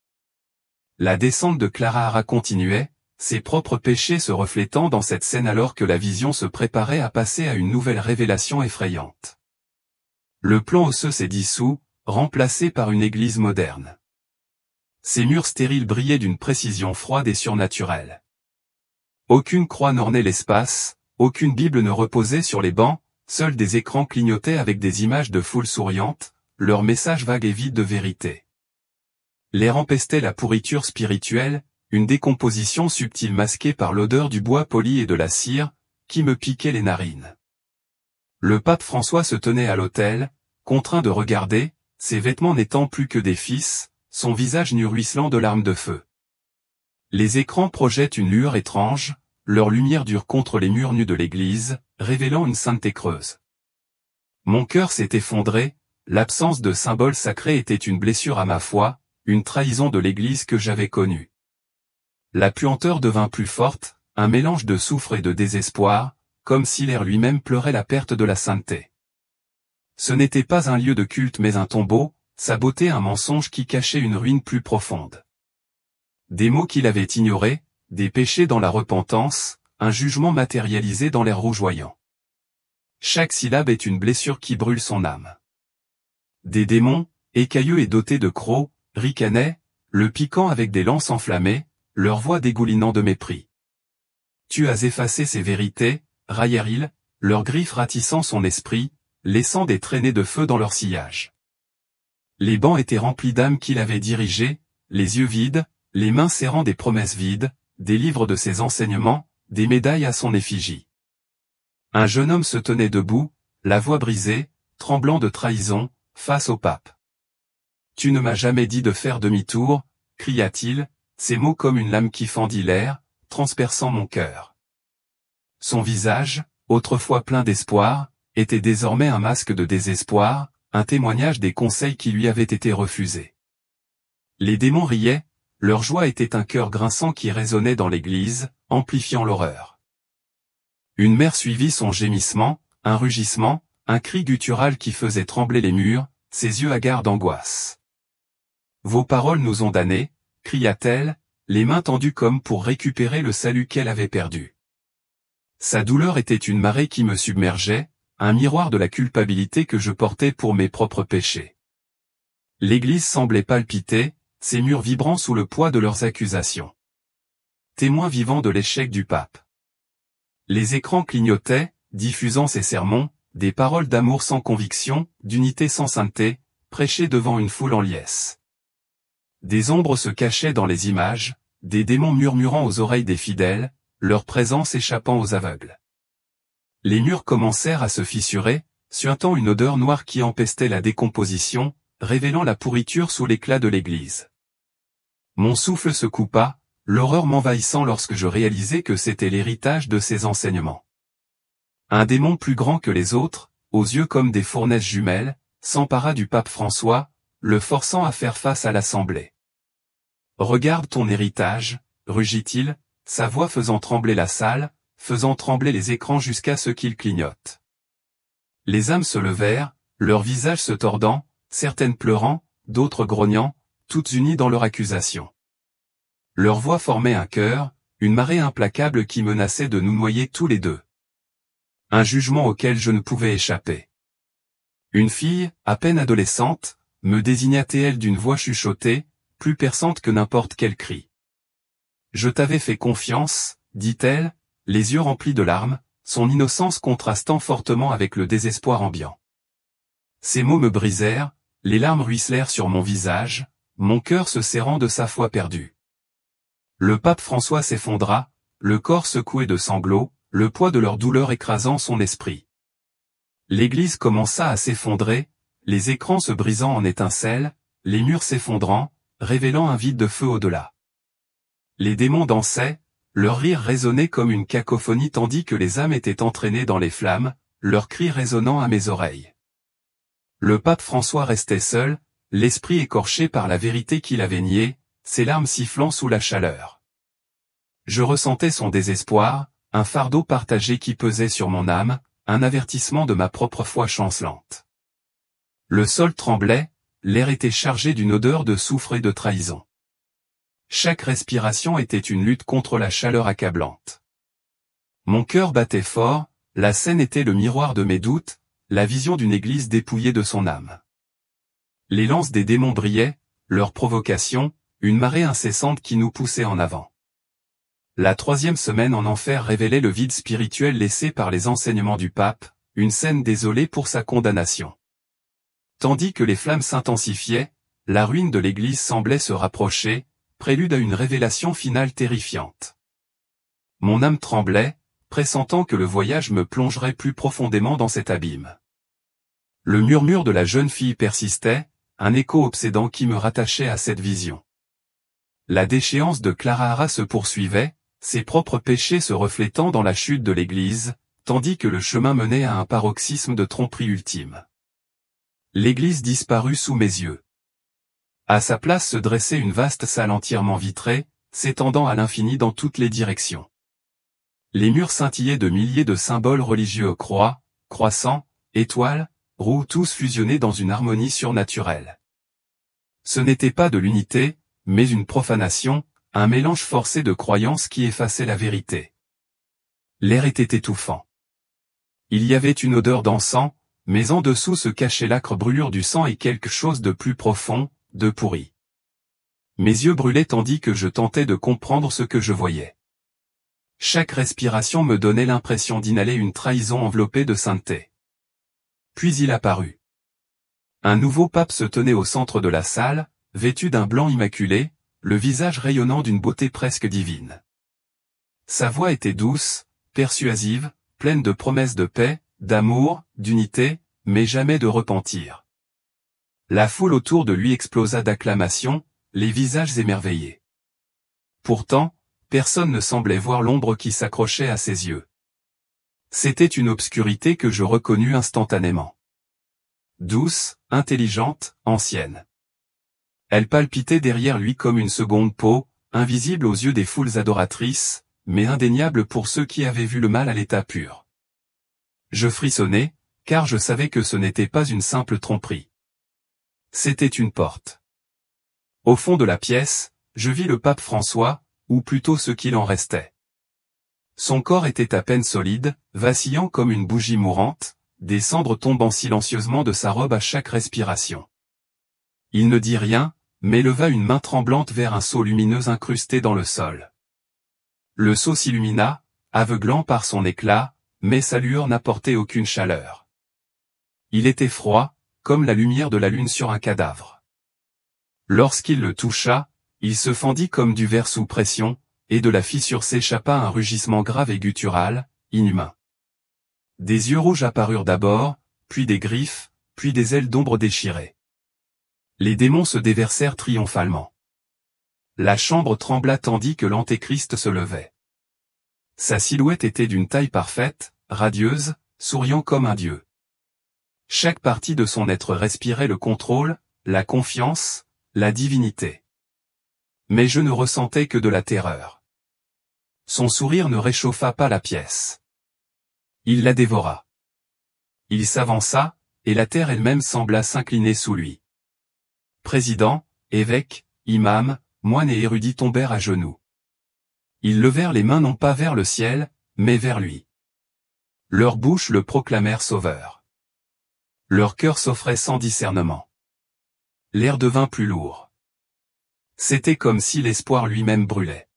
La descente de Clara continuait, ses propres péchés se reflétant dans cette scène alors que la vision se préparait à passer à une nouvelle révélation effrayante. Le plan osseux s'est dissous, remplacé par une église moderne. Ses murs stériles brillaient d'une précision froide et surnaturelle. Aucune croix n'ornait l'espace, aucune Bible ne reposait sur les bancs, seuls des écrans clignotaient avec des images de foules souriantes, leurs messages vagues et vides de vérité. L'air empestait la pourriture spirituelle, une décomposition subtile masquée par l'odeur du bois poli et de la cire, qui me piquait les narines. Le pape François se tenait à l'autel, contraint de regarder, ses vêtements n'étant plus que des fils, son visage nu ruisselant de larmes de feu. Les écrans projettent une lueur étrange, leur lumière dure contre les murs nus de l'église, révélant une sainteté creuse. Mon cœur s'est effondré, l'absence de symbole sacré était une blessure à ma foi, une trahison de l'église que j'avais connue. La puanteur devint plus forte, un mélange de soufre et de désespoir, comme si l'air lui-même pleurait la perte de la sainteté. Ce n'était pas un lieu de culte mais un tombeau, sa beauté un mensonge qui cachait une ruine plus profonde. Des mots qu'il avait ignorés, des péchés dans la repentance, un jugement matérialisé dans l'air rougeoyant. Chaque syllabe est une blessure qui brûle son âme. Des démons, écailleux et dotés de crocs, ricanaient, le piquant avec des lances enflammées, leur voix dégoulinant de mépris. Tu as effacé ces vérités, raillèrent-ils, leurs griffes ratissant son esprit, laissant des traînées de feu dans leur sillage. Les bancs étaient remplis d'âmes qu'il avait dirigées, les yeux vides, les mains serrant des promesses vides, des livres de ses enseignements, des médailles à son effigie. Un jeune homme se tenait debout, la voix brisée, tremblant de trahison, face au pape. « Tu ne m'as jamais dit de faire demi-tour », cria-t-il, ces mots comme une lame qui fendit l'air, transperçant mon cœur. Son visage, autrefois plein d'espoir, était désormais un masque de désespoir, un témoignage des conseils qui lui avaient été refusés. Les démons riaient, leur joie était un cœur grinçant qui résonnait dans l'église, amplifiant l'horreur. Une mère suivit son gémissement, un rugissement, un cri guttural qui faisait trembler les murs, ses yeux hagards d'angoisse. « Vos paroles nous ont damnés », cria-t-elle, les mains tendues comme pour récupérer le salut qu'elle avait perdu. Sa douleur était une marée qui me submergeait, un miroir de la culpabilité que je portais pour mes propres péchés. L'église semblait palpiter, ses murs vibrant sous le poids de leurs accusations. Témoin vivant de l'échec du pape. Les écrans clignotaient, diffusant ses sermons, des paroles d'amour sans conviction, d'unité sans sainteté, prêchées devant une foule en liesse. Des ombres se cachaient dans les images, des démons murmurant aux oreilles des fidèles, leur présence échappant aux aveugles. Les murs commencèrent à se fissurer, suintant une odeur noire qui empestait la décomposition, révélant la pourriture sous l'éclat de l'église. Mon souffle se coupa, l'horreur m'envahissant lorsque je réalisai que c'était l'héritage de ses enseignements. Un démon plus grand que les autres, aux yeux comme des fournaise jumelles, s'empara du pape François, le forçant à faire face à l'assemblée. « Regarde ton héritage », rugit-il, sa voix faisant trembler la salle, faisant trembler les écrans jusqu'à ce qu'ils clignotent. Les âmes se levèrent, leurs visages se tordant, certaines pleurant, d'autres grognant, toutes unies dans leur accusation. Leur voix formait un chœur, une marée implacable qui menaçait de nous noyer tous les deux. Un jugement auquel je ne pouvais échapper. Une fille, à peine adolescente, me désigna-t-elle d'une voix chuchotée, plus perçante que n'importe quel cri. « Je t'avais fait confiance », dit-elle, les yeux remplis de larmes, son innocence contrastant fortement avec le désespoir ambiant. Ces mots me brisèrent, les larmes ruisselèrent sur mon visage, mon cœur se serrant de sa foi perdue. Le pape François s'effondra, le corps secoué de sanglots, le poids de leur douleur écrasant son esprit. L'église commença à s'effondrer, les écrans se brisant en étincelles, les murs s'effondrant, révélant un vide de feu au-delà. Les démons dansaient, leur rire résonnait comme une cacophonie tandis que les âmes étaient entraînées dans les flammes, leurs cris résonnant à mes oreilles. Le pape François restait seul, l'esprit écorché par la vérité qu'il avait niée, ses larmes sifflant sous la chaleur. Je ressentais son désespoir, un fardeau partagé qui pesait sur mon âme, un avertissement de ma propre foi chancelante. Le sol tremblait, l'air était chargé d'une odeur de soufre et de trahison. Chaque respiration était une lutte contre la chaleur accablante. Mon cœur battait fort, la scène était le miroir de mes doutes, la vision d'une église dépouillée de son âme. Les lances des démons brillaient, leur provocation, une marée incessante qui nous poussait en avant. La 3e semaine en enfer révélait le vide spirituel laissé par les enseignements du pape, une scène désolée pour sa condamnation. Tandis que les flammes s'intensifiaient, la ruine de l'église semblait se rapprocher, prélude à une révélation finale terrifiante. Mon âme tremblait, pressentant que le voyage me plongerait plus profondément dans cet abîme. Le murmure de la jeune fille persistait, un écho obsédant qui me rattachait à cette vision. La déchéance de Clara Hara se poursuivait, ses propres péchés se reflétant dans la chute de l'Église, tandis que le chemin menait à un paroxysme de tromperie ultime. L'Église disparut sous mes yeux. À sa place se dressait une vaste salle entièrement vitrée, s'étendant à l'infini dans toutes les directions. Les murs scintillaient de milliers de symboles religieux croix, croissants, étoiles, roues tous fusionnés dans une harmonie surnaturelle. Ce n'était pas de l'unité, mais une profanation, un mélange forcé de croyances qui effaçait la vérité. L'air était étouffant. Il y avait une odeur d'encens, mais en dessous se cachait l'âcre brûlure du sang et quelque chose de plus profond, de pourri. Mes yeux brûlaient tandis que je tentais de comprendre ce que je voyais. Chaque respiration me donnait l'impression d'inhaler une trahison enveloppée de sainteté. Puis il apparut. Un nouveau pape se tenait au centre de la salle, vêtu d'un blanc immaculé, le visage rayonnant d'une beauté presque divine. Sa voix était douce, persuasive, pleine de promesses de paix, d'amour, d'unité, mais jamais de repentir. La foule autour de lui explosa d'acclamations, les visages émerveillés. Pourtant, personne ne semblait voir l'ombre qui s'accrochait à ses yeux. C'était une obscurité que je reconnus instantanément. Douce, intelligente, ancienne. Elle palpitait derrière lui comme une seconde peau, invisible aux yeux des foules adoratrices, mais indéniable pour ceux qui avaient vu le mal à l'état pur. Je frissonnais, car je savais que ce n'était pas une simple tromperie. C'était une porte. Au fond de la pièce, je vis le pape François, ou plutôt ce qu'il en restait. Son corps était à peine solide, vacillant comme une bougie mourante, des cendres tombant silencieusement de sa robe à chaque respiration. Il ne dit rien, mais leva une main tremblante vers un seau lumineux incrusté dans le sol. Le seau s'illumina, aveuglant par son éclat, mais sa lueur n'apportait aucune chaleur. Il était froid, comme la lumière de la lune sur un cadavre. Lorsqu'il le toucha, il se fendit comme du verre sous pression, et de la fissure s'échappa un rugissement grave et guttural, inhumain. Des yeux rouges apparurent d'abord, puis des griffes, puis des ailes d'ombre déchirées. Les démons se déversèrent triomphalement. La chambre trembla tandis que l'Antéchrist se levait. Sa silhouette était d'une taille parfaite, radieuse, souriant comme un dieu. Chaque partie de son être respirait le contrôle, la confiance, la divinité. Mais je ne ressentais que de la terreur. Son sourire ne réchauffa pas la pièce. Il la dévora. Il s'avança, et la terre elle-même sembla s'incliner sous lui. Président, évêques, imams, moines et érudits tombèrent à genoux. Ils levèrent les mains non pas vers le ciel, mais vers lui. Leurs bouches le proclamèrent sauveur. Leur cœur s'offrait sans discernement. L'air devint plus lourd. C'était comme si l'espoir lui-même brûlait.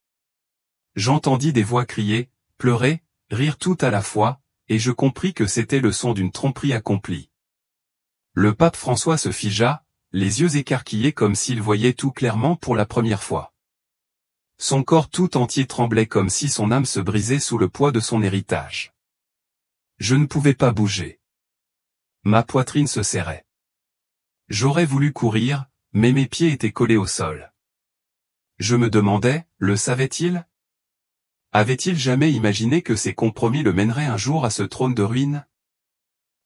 J'entendis des voix crier, pleurer, rire tout à la fois, et je compris que c'était le son d'une tromperie accomplie. Le pape François se figea, les yeux écarquillés comme s'il voyait tout clairement pour la première fois. Son corps tout entier tremblait comme si son âme se brisait sous le poids de son héritage. Je ne pouvais pas bouger. Ma poitrine se serrait. J'aurais voulu courir, mais mes pieds étaient collés au sol. Je me demandais, le savait-il? Avait-il jamais imaginé que ces compromis le mèneraient un jour à ce trône de ruines?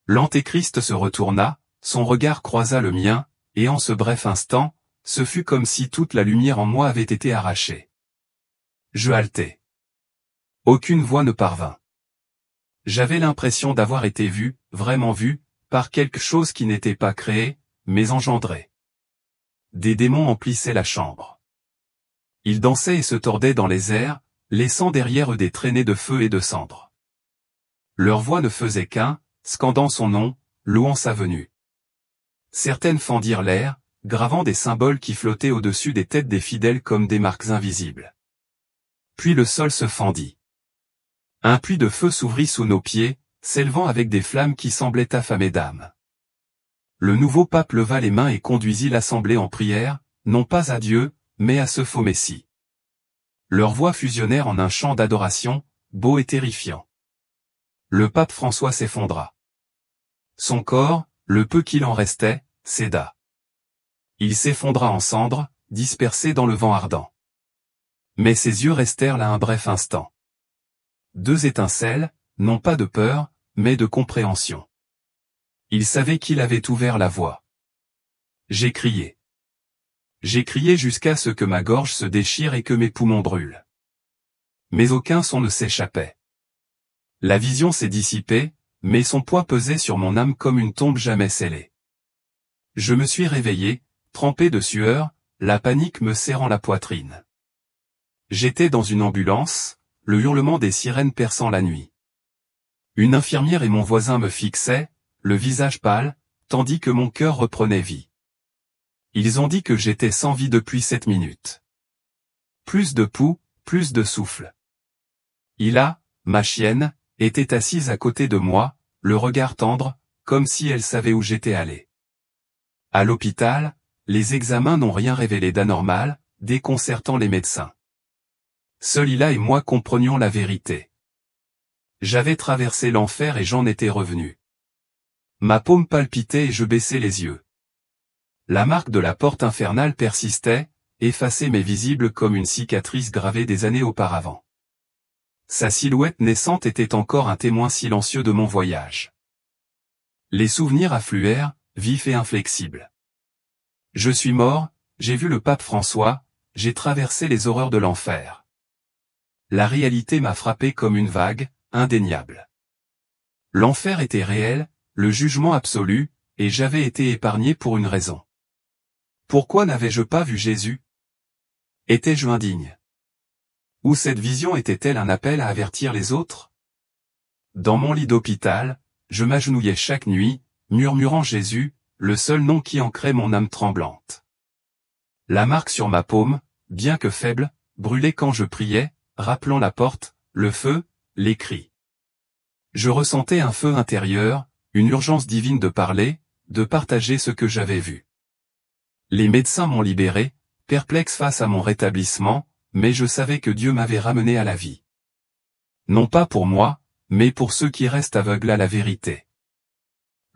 L'Antéchrist se retourna, son regard croisa le mien, et en ce bref instant, ce fut comme si toute la lumière en moi avait été arrachée. Je haletai. Aucune voix ne parvint. J'avais l'impression d'avoir été vu, vraiment vu, par quelque chose qui n'était pas créé, mais engendré. Des démons emplissaient la chambre. Ils dansaient et se tordaient dans les airs, laissant derrière eux des traînées de feu et de cendres. Leur voix ne faisait qu'un, scandant son nom, louant sa venue. Certaines fendirent l'air, gravant des symboles qui flottaient au-dessus des têtes des fidèles comme des marques invisibles. Puis le sol se fendit. Un puits de feu s'ouvrit sous nos pieds, s'élevant avec des flammes qui semblaient affamées d'âme. Le nouveau pape leva les mains et conduisit l'assemblée en prière, non pas à Dieu, mais à ce faux Messie. Leurs voix fusionnèrent en un chant d'adoration, beau et terrifiant. Le pape François s'effondra. Son corps, le peu qu'il en restait, céda. Il s'effondra en cendres, dispersé dans le vent ardent. Mais ses yeux restèrent là un bref instant. Deux étincelles, non pas de peur, mais de compréhension. Il savait qu'il avait ouvert la voie. J'ai crié. J'ai crié jusqu'à ce que ma gorge se déchire et que mes poumons brûlent. Mais aucun son ne s'échappait. La vision s'est dissipée, mais son poids pesait sur mon âme comme une tombe jamais scellée. Je me suis réveillé, trempé de sueur, la panique me serrant la poitrine. J'étais dans une ambulance, le hurlement des sirènes perçant la nuit. Une infirmière et mon voisin me fixaient, le visage pâle, tandis que mon cœur reprenait vie. Ils ont dit que j'étais sans vie depuis 7 minutes. Plus de pouls, plus de souffle. Hila, ma chienne, était assise à côté de moi, le regard tendre, comme si elle savait où j'étais allé. À l'hôpital, les examens n'ont rien révélé d'anormal, déconcertant les médecins. Seul Hila et moi comprenions la vérité. J'avais traversé l'enfer et j'en étais revenu. Ma paume palpitait et je baissais les yeux. La marque de la porte infernale persistait, effacée mais visible comme une cicatrice gravée des années auparavant. Sa silhouette naissante était encore un témoin silencieux de mon voyage. Les souvenirs affluèrent, vifs et inflexibles. Je suis mort, j'ai vu le pape François, j'ai traversé les horreurs de l'enfer. La réalité m'a frappé comme une vague, indéniable. L'enfer était réel, le jugement absolu, et j'avais été épargné pour une raison. Pourquoi n'avais-je pas vu Jésus? Étais-je indigne? Ou cette vision était-elle un appel à avertir les autres? Dans mon lit d'hôpital, je m'agenouillais chaque nuit, murmurant Jésus, le seul nom qui ancrait mon âme tremblante. La marque sur ma paume, bien que faible, brûlait quand je priais, rappelant la porte, le feu, les cris. Je ressentais un feu intérieur, une urgence divine de parler, de partager ce que j'avais vu. Les médecins m'ont libéré, perplexe face à mon rétablissement, mais je savais que Dieu m'avait ramené à la vie. Non pas pour moi, mais pour ceux qui restent aveugles à la vérité.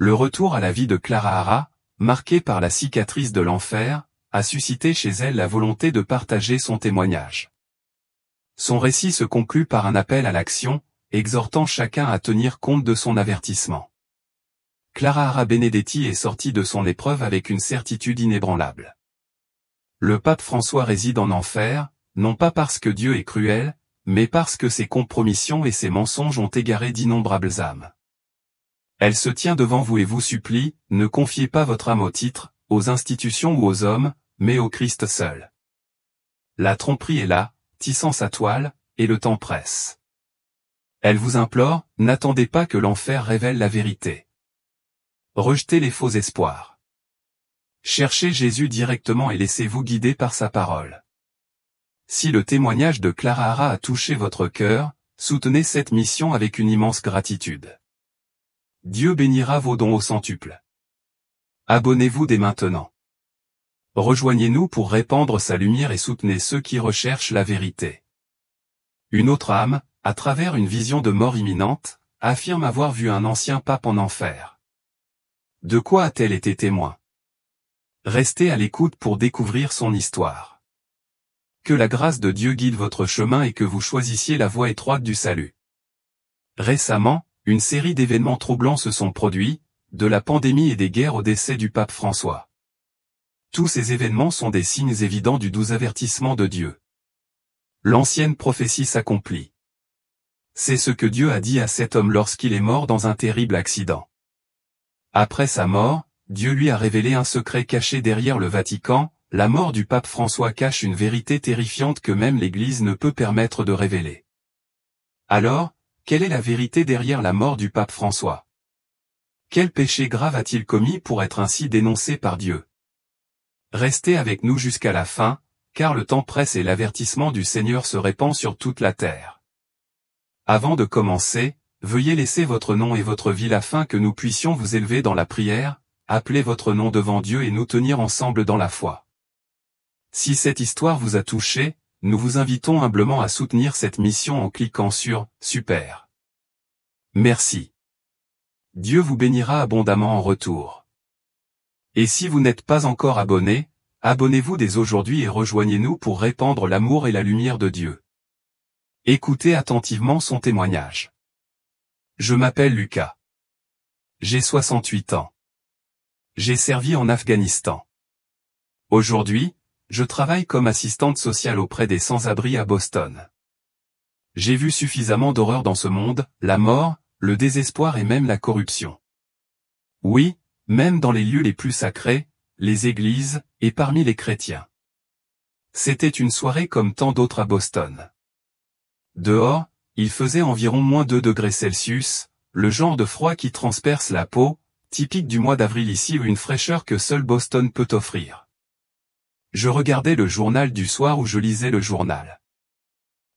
Le retour à la vie de Clara Hara, marqué par la cicatrice de l'enfer, a suscité chez elle la volonté de partager son témoignage. Son récit se conclut par un appel à l'action, exhortant chacun à tenir compte de son avertissement. Clara Hara Benedetti est sortie de son épreuve avec une certitude inébranlable. Le pape François réside en enfer, non pas parce que Dieu est cruel, mais parce que ses compromissions et ses mensonges ont égaré d'innombrables âmes. Elle se tient devant vous et vous supplie, ne confiez pas votre âme aux titres, aux institutions ou aux hommes, mais au Christ seul. La tromperie est là, tissant sa toile, et le temps presse. Elle vous implore, n'attendez pas que l'enfer révèle la vérité. Rejetez les faux espoirs. Cherchez Jésus directement et laissez-vous guider par sa parole. Si le témoignage de Clara Hara a touché votre cœur, soutenez cette mission avec une immense gratitude. Dieu bénira vos dons au centuple. Abonnez-vous dès maintenant. Rejoignez-nous pour répandre sa lumière et soutenez ceux qui recherchent la vérité. Une autre âme, à travers une vision de mort imminente, affirme avoir vu un ancien pape en enfer. De quoi a-t-elle été témoin? Restez à l'écoute pour découvrir son histoire. Que la grâce de Dieu guide votre chemin et que vous choisissiez la voie étroite du salut. Récemment, une série d'événements troublants se sont produits, de la pandémie et des guerres au décès du pape François. Tous ces événements sont des signes évidents du doux avertissement de Dieu. L'ancienne prophétie s'accomplit. C'est ce que Dieu a dit à cet homme lorsqu'il est mort dans un terrible accident. Après sa mort, Dieu lui a révélé un secret caché derrière le Vatican. La mort du pape François cache une vérité terrifiante que même l'Église ne peut permettre de révéler. Alors, quelle est la vérité derrière la mort du pape François? Quel péché grave a-t-il commis pour être ainsi dénoncé par Dieu? Restez avec nous jusqu'à la fin, car le temps presse et l'avertissement du Seigneur se répand sur toute la terre. Avant de commencer, veuillez laisser votre nom et votre ville afin que nous puissions vous élever dans la prière, appeler votre nom devant Dieu et nous tenir ensemble dans la foi. Si cette histoire vous a touché, nous vous invitons humblement à soutenir cette mission en cliquant sur « Super ». Merci. Dieu vous bénira abondamment en retour. Et si vous n'êtes pas encore abonné, abonnez-vous dès aujourd'hui et rejoignez-nous pour répandre l'amour et la lumière de Dieu. Écoutez attentivement son témoignage. Je m'appelle Lucas. J'ai 68 ans. J'ai servi en Afghanistan. Aujourd'hui, je travaille comme assistante sociale auprès des sans-abri à Boston. J'ai vu suffisamment d'horreur dans ce monde, la mort, le désespoir et même la corruption. Oui, même dans les lieux les plus sacrés, les églises, et parmi les chrétiens. C'était une soirée comme tant d'autres à Boston. Dehors, il faisait environ -2 °C, le genre de froid qui transperce la peau, typique du mois d'avril ici ou une fraîcheur que seul Boston peut offrir. Je regardais le journal du soir ou je lisais le journal.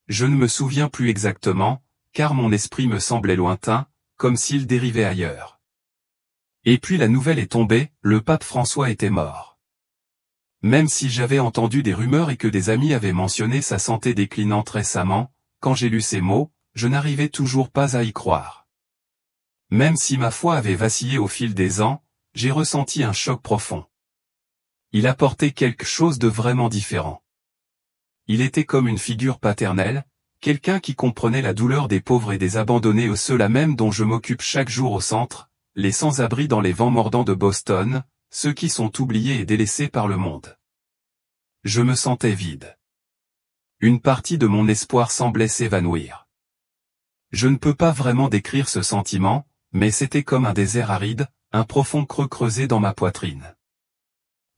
Je ne me souviens plus exactement, car mon esprit me semblait lointain, comme s'il dérivait ailleurs. Et puis la nouvelle est tombée, le pape François était mort. Même si j'avais entendu des rumeurs et que des amis avaient mentionné sa santé déclinante récemment, quand j'ai lu ces mots, je n'arrivais toujours pas à y croire. Même si ma foi avait vacillé au fil des ans, j'ai ressenti un choc profond. Il apportait quelque chose de vraiment différent. Il était comme une figure paternelle, quelqu'un qui comprenait la douleur des pauvres et des abandonnés ou ceux-là même dont je m'occupe chaque jour au centre, les sans-abri dans les vents mordants de Boston, ceux qui sont oubliés et délaissés par le monde. Je me sentais vide. Une partie de mon espoir semblait s'évanouir. Je ne peux pas vraiment décrire ce sentiment, mais c'était comme un désert aride, un profond creux creusé dans ma poitrine.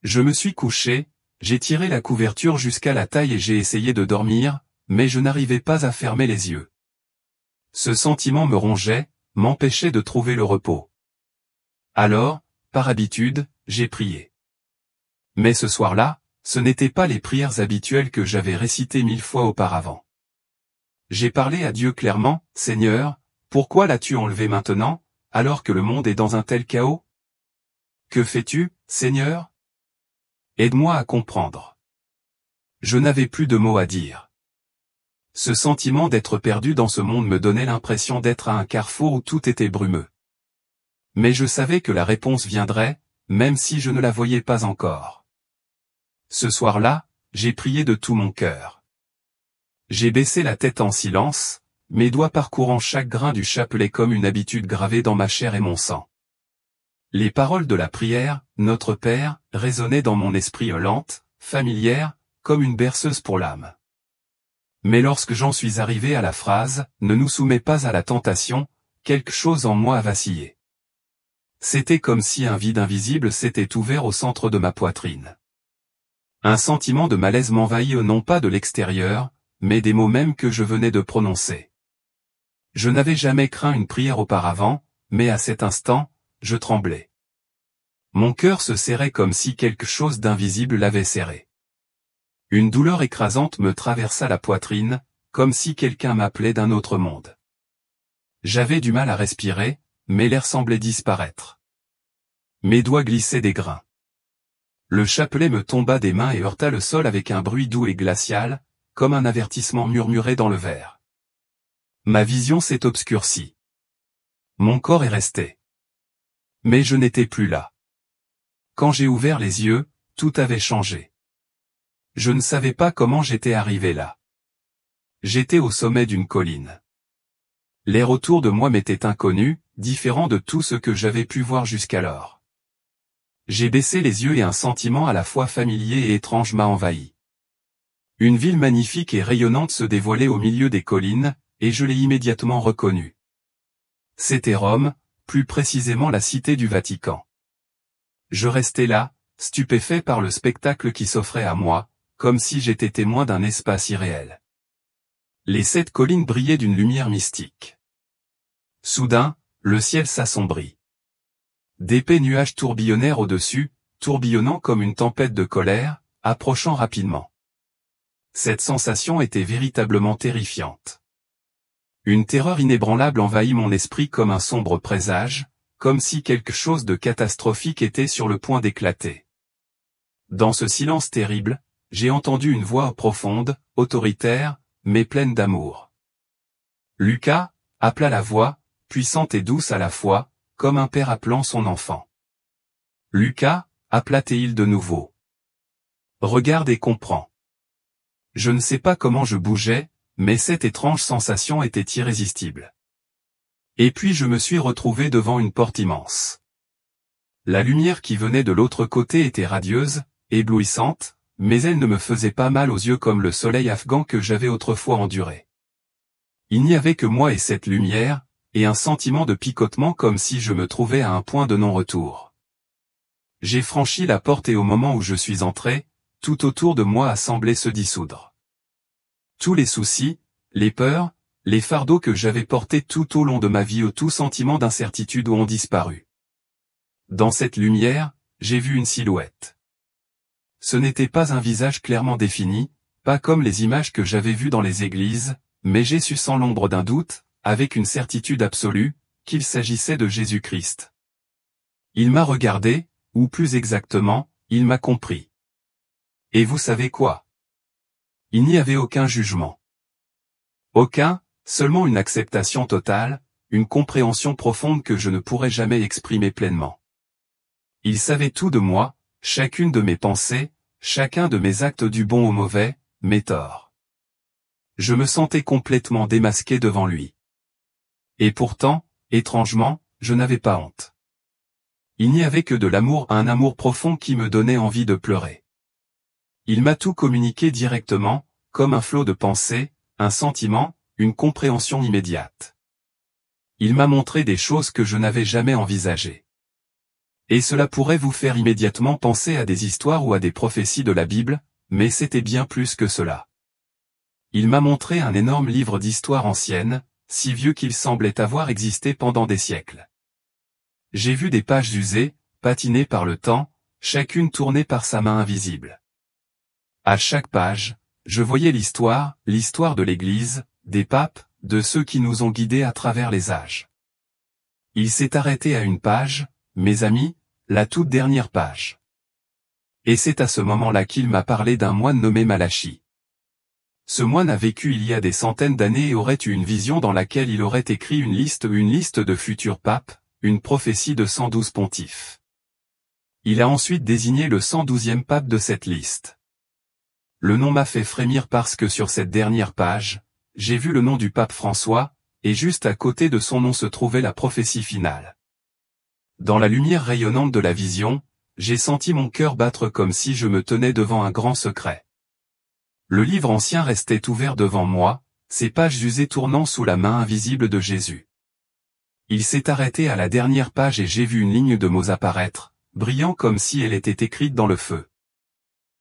Je me suis couché, j'ai tiré la couverture jusqu'à la taille et j'ai essayé de dormir, mais je n'arrivais pas à fermer les yeux. Ce sentiment me rongeait, m'empêchait de trouver le repos. Alors, par habitude, j'ai prié. Mais ce soir-là, ce n'étaient pas les prières habituelles que j'avais récitées 1000 fois auparavant. J'ai parlé à Dieu clairement, « Seigneur, pourquoi l'as-tu enlevé maintenant, alors que le monde est dans un tel chaos? Que fais-tu, Seigneur? Aide-moi à comprendre. » Je n'avais plus de mots à dire. Ce sentiment d'être perdu dans ce monde me donnait l'impression d'être à un carrefour où tout était brumeux. Mais je savais que la réponse viendrait, même si je ne la voyais pas encore. Ce soir-là, j'ai prié de tout mon cœur. J'ai baissé la tête en silence, mes doigts parcourant chaque grain du chapelet comme une habitude gravée dans ma chair et mon sang. Les paroles de la prière, « Notre Père », résonnaient dans mon esprit lente, familière, comme une berceuse pour l'âme. Mais lorsque j'en suis arrivé à la phrase « Ne nous soumets pas à la tentation », quelque chose en moi a vacillé. C'était comme si un vide invisible s'était ouvert au centre de ma poitrine. Un sentiment de malaise m'envahit non pas de l'extérieur, mais des mots mêmes que je venais de prononcer. Je n'avais jamais craint une prière auparavant, mais à cet instant, je tremblais. Mon cœur se serrait comme si quelque chose d'invisible l'avait serré. Une douleur écrasante me traversa la poitrine, comme si quelqu'un m'appelait d'un autre monde. J'avais du mal à respirer, mais l'air semblait disparaître. Mes doigts glissaient des grains. Le chapelet me tomba des mains et heurta le sol avec un bruit doux et glacial, comme un avertissement murmuré dans le verre. Ma vision s'est obscurcie. Mon corps est resté. Mais je n'étais plus là. Quand j'ai ouvert les yeux, tout avait changé. Je ne savais pas comment j'étais arrivé là. J'étais au sommet d'une colline. L'air autour de moi m'était inconnu, différent de tout ce que j'avais pu voir jusqu'alors. J'ai baissé les yeux et un sentiment à la fois familier et étrange m'a envahi. Une ville magnifique et rayonnante se dévoilait au milieu des collines, et je l'ai immédiatement reconnue. C'était Rome, plus précisément la cité du Vatican. Je restais là, stupéfait par le spectacle qui s'offrait à moi, comme si j'étais témoin d'un espace irréel. Les 7 collines brillaient d'une lumière mystique. Soudain, le ciel s'assombrit. D'épais nuages tourbillonnèrent au-dessus, tourbillonnant comme une tempête de colère, approchant rapidement. Cette sensation était véritablement terrifiante. Une terreur inébranlable envahit mon esprit comme un sombre présage, comme si quelque chose de catastrophique était sur le point d'éclater. Dans ce silence terrible, j'ai entendu une voix profonde, autoritaire, mais pleine d'amour. Lucas, appela la voix, puissante et douce à la fois, comme un père appelant son enfant. Lucas, appela Théil de nouveau. Regarde et comprends. Je ne sais pas comment je bougeais, mais cette étrange sensation était irrésistible. Et puis je me suis retrouvé devant une porte immense. La lumière qui venait de l'autre côté était radieuse, éblouissante, mais elle ne me faisait pas mal aux yeux comme le soleil afghan que j'avais autrefois enduré. Il n'y avait que moi et cette lumière, et un sentiment de picotement comme si je me trouvais à un point de non-retour. J'ai franchi la porte et au moment où je suis entré, tout autour de moi a semblé se dissoudre. Tous les soucis, les peurs, les fardeaux que j'avais portés tout au long de ma vie ou tout sentiment d'incertitude ont disparu. Dans cette lumière, j'ai vu une silhouette. Ce n'était pas un visage clairement défini, pas comme les images que j'avais vues dans les églises, mais j'ai su sans l'ombre d'un doute, avec une certitude absolue, qu'il s'agissait de Jésus-Christ. Il m'a regardé, ou plus exactement, il m'a compris. Et vous savez quoi? Il n'y avait aucun jugement. Aucun, seulement une acceptation totale, une compréhension profonde que je ne pourrais jamais exprimer pleinement. Il savait tout de moi, chacune de mes pensées, chacun de mes actes du bon au mauvais, mes torts. Je me sentais complètement démasqué devant lui. Et pourtant, étrangement, je n'avais pas honte. Il n'y avait que de l'amour, un amour profond qui me donnait envie de pleurer. Il m'a tout communiqué directement, comme un flot de pensées, un sentiment, une compréhension immédiate. Il m'a montré des choses que je n'avais jamais envisagées. Et cela pourrait vous faire immédiatement penser à des histoires ou à des prophéties de la Bible, mais c'était bien plus que cela. Il m'a montré un énorme livre d'histoire ancienne, si vieux qu'il semblait avoir existé pendant des siècles. J'ai vu des pages usées, patinées par le temps, chacune tournée par sa main invisible. À chaque page, je voyais l'histoire de l'Église, des papes, de ceux qui nous ont guidés à travers les âges. Il s'est arrêté à une page, mes amis, la toute dernière page. Et c'est à ce moment-là qu'il m'a parlé d'un moine nommé Malachi. Ce moine a vécu il y a des centaines d'années et aurait eu une vision dans laquelle il aurait écrit une liste de futurs papes, une prophétie de 112 pontifes. Il a ensuite désigné le 112e pape de cette liste. Le nom m'a fait frémir parce que sur cette dernière page, j'ai vu le nom du pape François, et juste à côté de son nom se trouvait la prophétie finale. Dans la lumière rayonnante de la vision, j'ai senti mon cœur battre comme si je me tenais devant un grand secret. Le livre ancien restait ouvert devant moi, ses pages usées tournant sous la main invisible de Jésus. Il s'est arrêté à la dernière page et j'ai vu une ligne de mots apparaître, brillant comme si elle était écrite dans le feu.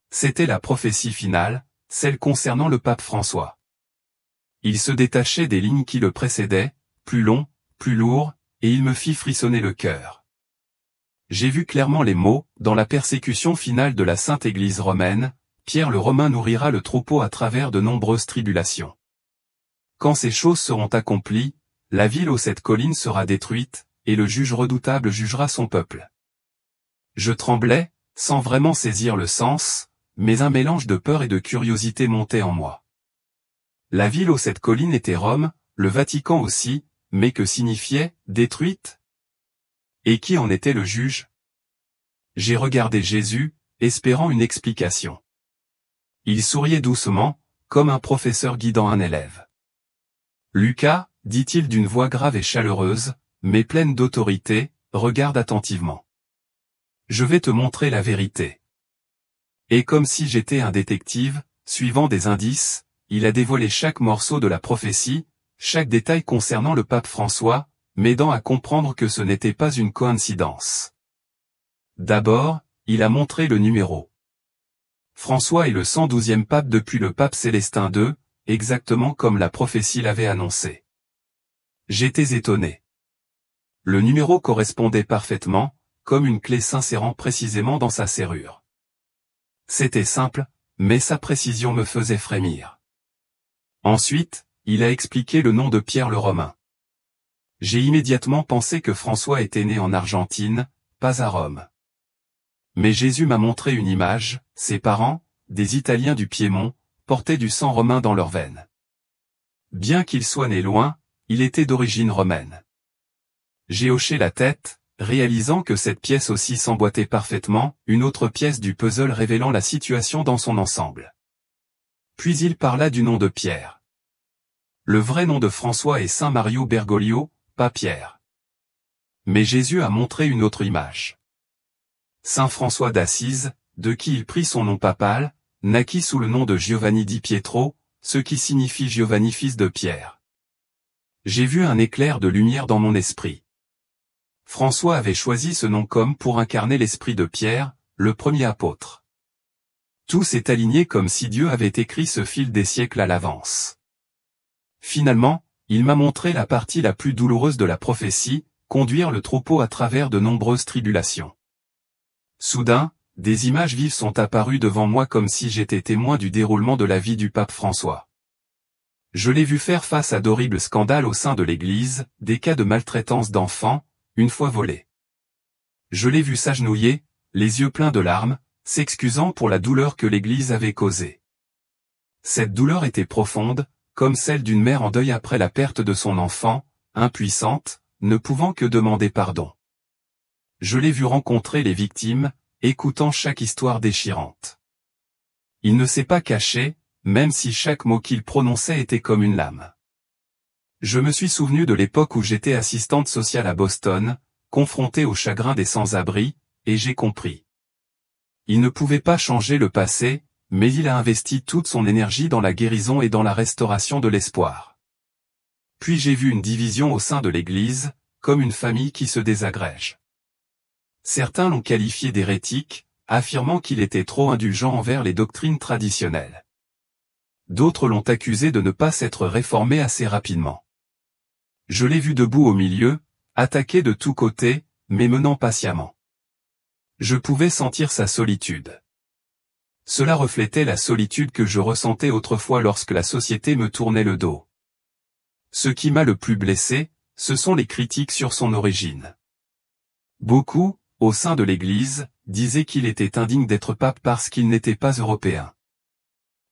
C'était la prophétie finale, celle concernant le pape François. Il se détachait des lignes qui le précédaient, plus long, plus lourd, et il me fit frissonner le cœur. J'ai vu clairement les mots, dans la persécution finale de la Sainte Église romaine, Pierre le Romain nourrira le troupeau à travers de nombreuses tribulations. Quand ces choses seront accomplies, la ville aux 7 collines sera détruite, et le juge redoutable jugera son peuple. Je tremblais, sans vraiment saisir le sens, mais un mélange de peur et de curiosité montait en moi. La ville aux 7 collines était Rome, le Vatican aussi, mais que signifiait « détruite » ? Et qui en était le juge ? J'ai regardé Jésus, espérant une explication. Il souriait doucement, comme un professeur guidant un élève. « Lucas, dit-il d'une voix grave et chaleureuse, mais pleine d'autorité, regarde attentivement. Je vais te montrer la vérité. Et comme si j'étais un détective, suivant des indices, il a dévoilé chaque morceau de la prophétie, chaque détail concernant le pape François, m'aidant à comprendre que ce n'était pas une coïncidence. D'abord, il a montré le numéro. François est le 112e pape depuis le pape Célestin II, exactement comme la prophétie l'avait annoncé. J'étais étonné. Le numéro correspondait parfaitement, comme une clé s'insérant précisément dans sa serrure. C'était simple, mais sa précision me faisait frémir. Ensuite, il a expliqué le nom de Pierre le Romain. J'ai immédiatement pensé que François était né en Argentine, pas à Rome. Mais Jésus m'a montré une image, ses parents, des Italiens du Piémont, portaient du sang romain dans leurs veines. Bien qu'il soit né loin, il était d'origine romaine. J'ai hoché la tête, réalisant que cette pièce aussi s'emboîtait parfaitement, une autre pièce du puzzle révélant la situation dans son ensemble. Puis il parla du nom de Pierre. Le vrai nom de François est Saint Mario Bergoglio, pas Pierre. Mais Jésus a montré une autre image. Saint François d'Assise, de qui il prit son nom papal, naquit sous le nom de Giovanni di Pietro, ce qui signifie Giovanni fils de Pierre. J'ai vu un éclair de lumière dans mon esprit. François avait choisi ce nom comme pour incarner l'esprit de Pierre, le premier apôtre. Tout s'est aligné comme si Dieu avait écrit ce fil des siècles à l'avance. Finalement, il m'a montré la partie la plus douloureuse de la prophétie, conduire le troupeau à travers de nombreuses tribulations. Soudain, des images vives sont apparues devant moi comme si j'étais témoin du déroulement de la vie du pape François. Je l'ai vu faire face à d'horribles scandales au sein de l'Église, des cas de maltraitance d'enfants, une fois volés. Je l'ai vu s'agenouiller, les yeux pleins de larmes, s'excusant pour la douleur que l'Église avait causée. Cette douleur était profonde, comme celle d'une mère en deuil après la perte de son enfant, impuissante, ne pouvant que demander pardon. Je l'ai vu rencontrer les victimes, écoutant chaque histoire déchirante. Il ne s'est pas caché, même si chaque mot qu'il prononçait était comme une lame. Je me suis souvenu de l'époque où j'étais assistante sociale à Boston, confrontée au chagrin des sans-abri, et j'ai compris. Il ne pouvait pas changer le passé, mais il a investi toute son énergie dans la guérison et dans la restauration de l'espoir. Puis j'ai vu une division au sein de l'Église, comme une famille qui se désagrège. Certains l'ont qualifié d'hérétique, affirmant qu'il était trop indulgent envers les doctrines traditionnelles. D'autres l'ont accusé de ne pas s'être réformé assez rapidement. Je l'ai vu debout au milieu, attaqué de tous côtés, mais menant patiemment. Je pouvais sentir sa solitude. Cela reflétait la solitude que je ressentais autrefois lorsque la société me tournait le dos. Ce qui m'a le plus blessé, ce sont les critiques sur son origine. Beaucoup, au sein de l'Église, disaient qu'il était indigne d'être pape parce qu'il n'était pas européen.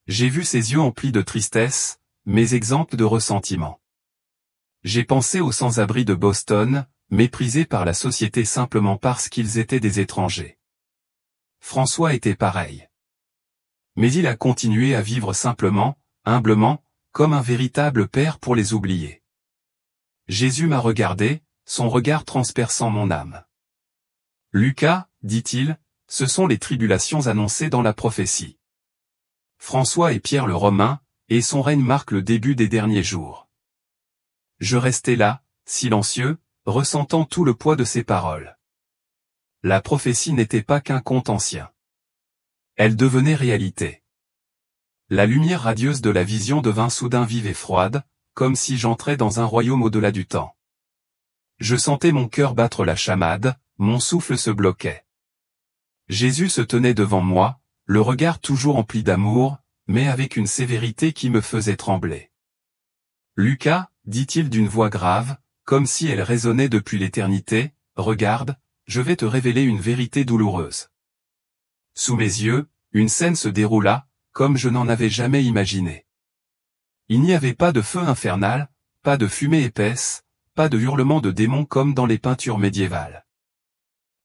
J'ai vu ses yeux emplis de tristesse, mais exempts de ressentiment. J'ai pensé aux sans-abri de Boston, méprisés par la société simplement parce qu'ils étaient des étrangers. François était pareil. Mais il a continué à vivre simplement, humblement, comme un véritable père pour les oubliés. Jésus m'a regardé, son regard transperçant mon âme. Lucas, dit-il, ce sont les tribulations annoncées dans la prophétie. François est Pierre le Romain, et son règne marque le début des derniers jours. Je restais là, silencieux, ressentant tout le poids de ces paroles. La prophétie n'était pas qu'un conte ancien. Elle devenait réalité. La lumière radieuse de la vision devint soudain vive et froide, comme si j'entrais dans un royaume au-delà du temps. Je sentais mon cœur battre la chamade, mon souffle se bloquait. Jésus se tenait devant moi, le regard toujours empli d'amour, mais avec une sévérité qui me faisait trembler. Lucas, dit-il d'une voix grave, comme si elle résonnait depuis l'éternité, regarde, je vais te révéler une vérité douloureuse. Sous mes yeux, une scène se déroula, comme je n'en avais jamais imaginé. Il n'y avait pas de feu infernal, pas de fumée épaisse, pas de hurlements de démons comme dans les peintures médiévales.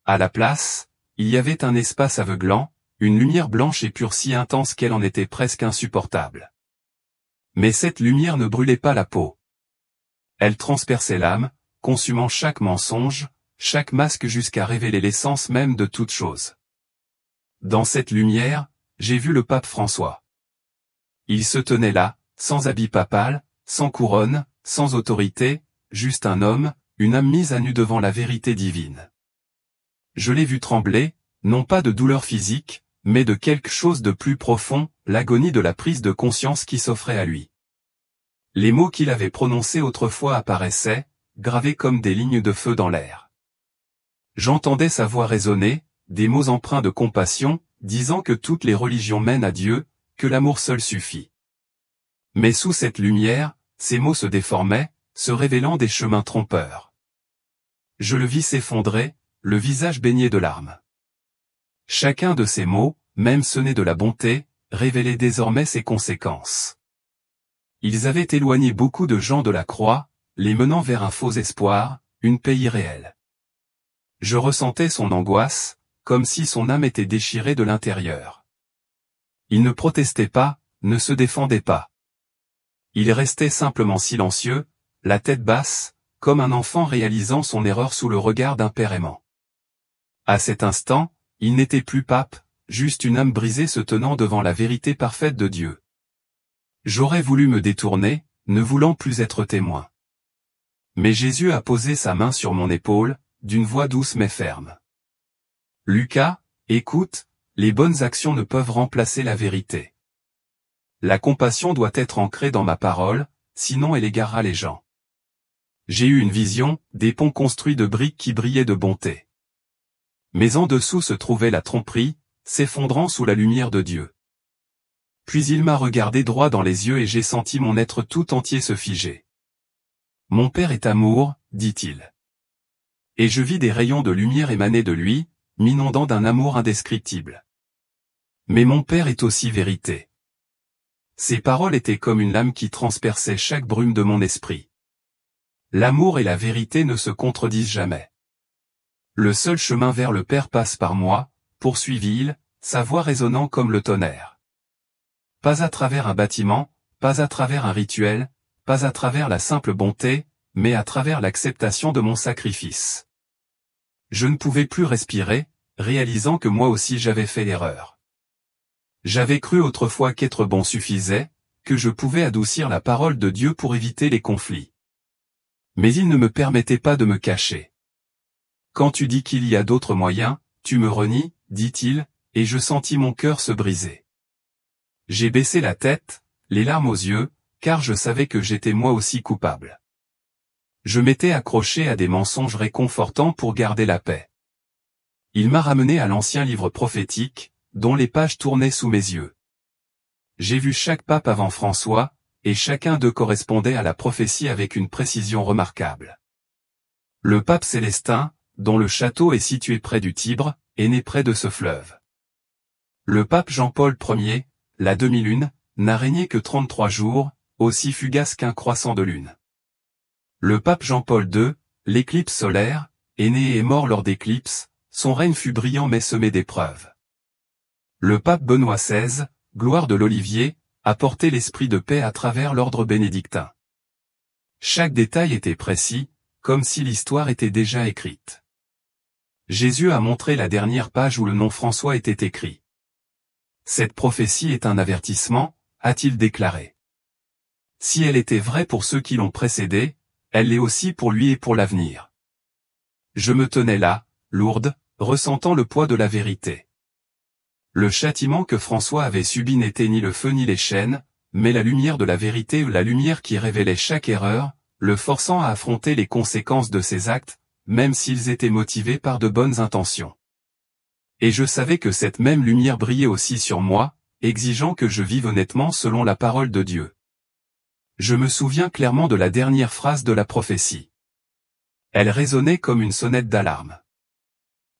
À la place, il y avait un espace aveuglant, une lumière blanche et pure si intense qu'elle en était presque insupportable. Mais cette lumière ne brûlait pas la peau. Elle transperçait l'âme, consumant chaque mensonge, chaque masque jusqu'à révéler l'essence même de toute chose. Dans cette lumière, j'ai vu le pape François. Il se tenait là, sans habit papal, sans couronne, sans autorité, juste un homme, une âme mise à nu devant la vérité divine. Je l'ai vu trembler, non pas de douleur physique, mais de quelque chose de plus profond, l'agonie de la prise de conscience qui s'offrait à lui. Les mots qu'il avait prononcés autrefois apparaissaient, gravés comme des lignes de feu dans l'air. J'entendais sa voix résonner, des mots empreints de compassion, disant que toutes les religions mènent à Dieu, que l'amour seul suffit. Mais sous cette lumière, ces mots se déformaient, se révélant des chemins trompeurs. Je le vis s'effondrer, le visage baigné de larmes. Chacun de ces mots, même sonnés de la bonté, révélait désormais ses conséquences. Ils avaient éloigné beaucoup de gens de la croix, les menant vers un faux espoir, une paix irréelle. Je ressentais son angoisse, comme si son âme était déchirée de l'intérieur. Il ne protestait pas, ne se défendait pas. Il restait simplement silencieux, la tête basse, comme un enfant réalisant son erreur sous le regard d'un père aimant. À cet instant, il n'était plus pape, juste une âme brisée se tenant devant la vérité parfaite de Dieu. J'aurais voulu me détourner, ne voulant plus être témoin. Mais Jésus a posé sa main sur mon épaule, d'une voix douce mais ferme. Lucas, écoute, les bonnes actions ne peuvent remplacer la vérité. La compassion doit être ancrée dans ma parole, sinon elle égarera les gens. J'ai eu une vision, des ponts construits de briques qui brillaient de bonté. Mais en dessous se trouvait la tromperie, s'effondrant sous la lumière de Dieu. Puis il m'a regardé droit dans les yeux et j'ai senti mon être tout entier se figer. Mon Père est amour, dit-il. Et je vis des rayons de lumière émaner de lui, m'inondant d'un amour indescriptible. Mais mon Père est aussi vérité. Ces paroles étaient comme une lame qui transperçait chaque brume de mon esprit. L'amour et la vérité ne se contredisent jamais. Le seul chemin vers le Père passe par moi, poursuivit-il, sa voix résonnant comme le tonnerre. Pas à travers un bâtiment, pas à travers un rituel, pas à travers la simple bonté, mais à travers l'acceptation de mon sacrifice. Je ne pouvais plus respirer, réalisant que moi aussi j'avais fait l'erreur. J'avais cru autrefois qu'être bon suffisait, que je pouvais adoucir la parole de Dieu pour éviter les conflits. Mais il ne me permettait pas de me cacher. Quand tu dis qu'il y a d'autres moyens, tu me renies, dit-il, et je sentis mon cœur se briser. J'ai baissé la tête, les larmes aux yeux, car je savais que j'étais moi aussi coupable. Je m'étais accroché à des mensonges réconfortants pour garder la paix. Il m'a ramené à l'ancien livre prophétique, dont les pages tournaient sous mes yeux. J'ai vu chaque pape avant François, et chacun d'eux correspondait à la prophétie avec une précision remarquable. Le pape Célestin, dont le château est situé près du Tibre, est né près de ce fleuve. Le pape Jean-Paul Ier, la demi-lune, n'a régné que 33 jours, aussi fugace qu'un croissant de lune. Le pape Jean-Paul II, l'éclipse solaire, est né et est mort lors d'éclipses, son règne fut brillant mais semé d'épreuves. Le pape Benoît XVI, gloire de l'Olivier, a porté l'esprit de paix à travers l'ordre bénédictin. Chaque détail était précis, comme si l'histoire était déjà écrite. Jésus a montré la dernière page où le nom François était écrit. Cette prophétie est un avertissement, a-t-il déclaré. Si elle était vraie pour ceux qui l'ont précédé, elle l'est aussi pour lui et pour l'avenir. Je me tenais là, lourde, ressentant le poids de la vérité. Le châtiment que François avait subi n'était ni le feu ni les chaînes, mais la lumière de la vérité ou la lumière qui révélait chaque erreur, le forçant à affronter les conséquences de ses actes, même s'ils étaient motivés par de bonnes intentions. Et je savais que cette même lumière brillait aussi sur moi, exigeant que je vive honnêtement selon la parole de Dieu. Je me souviens clairement de la dernière phrase de la prophétie. Elle résonnait comme une sonnette d'alarme.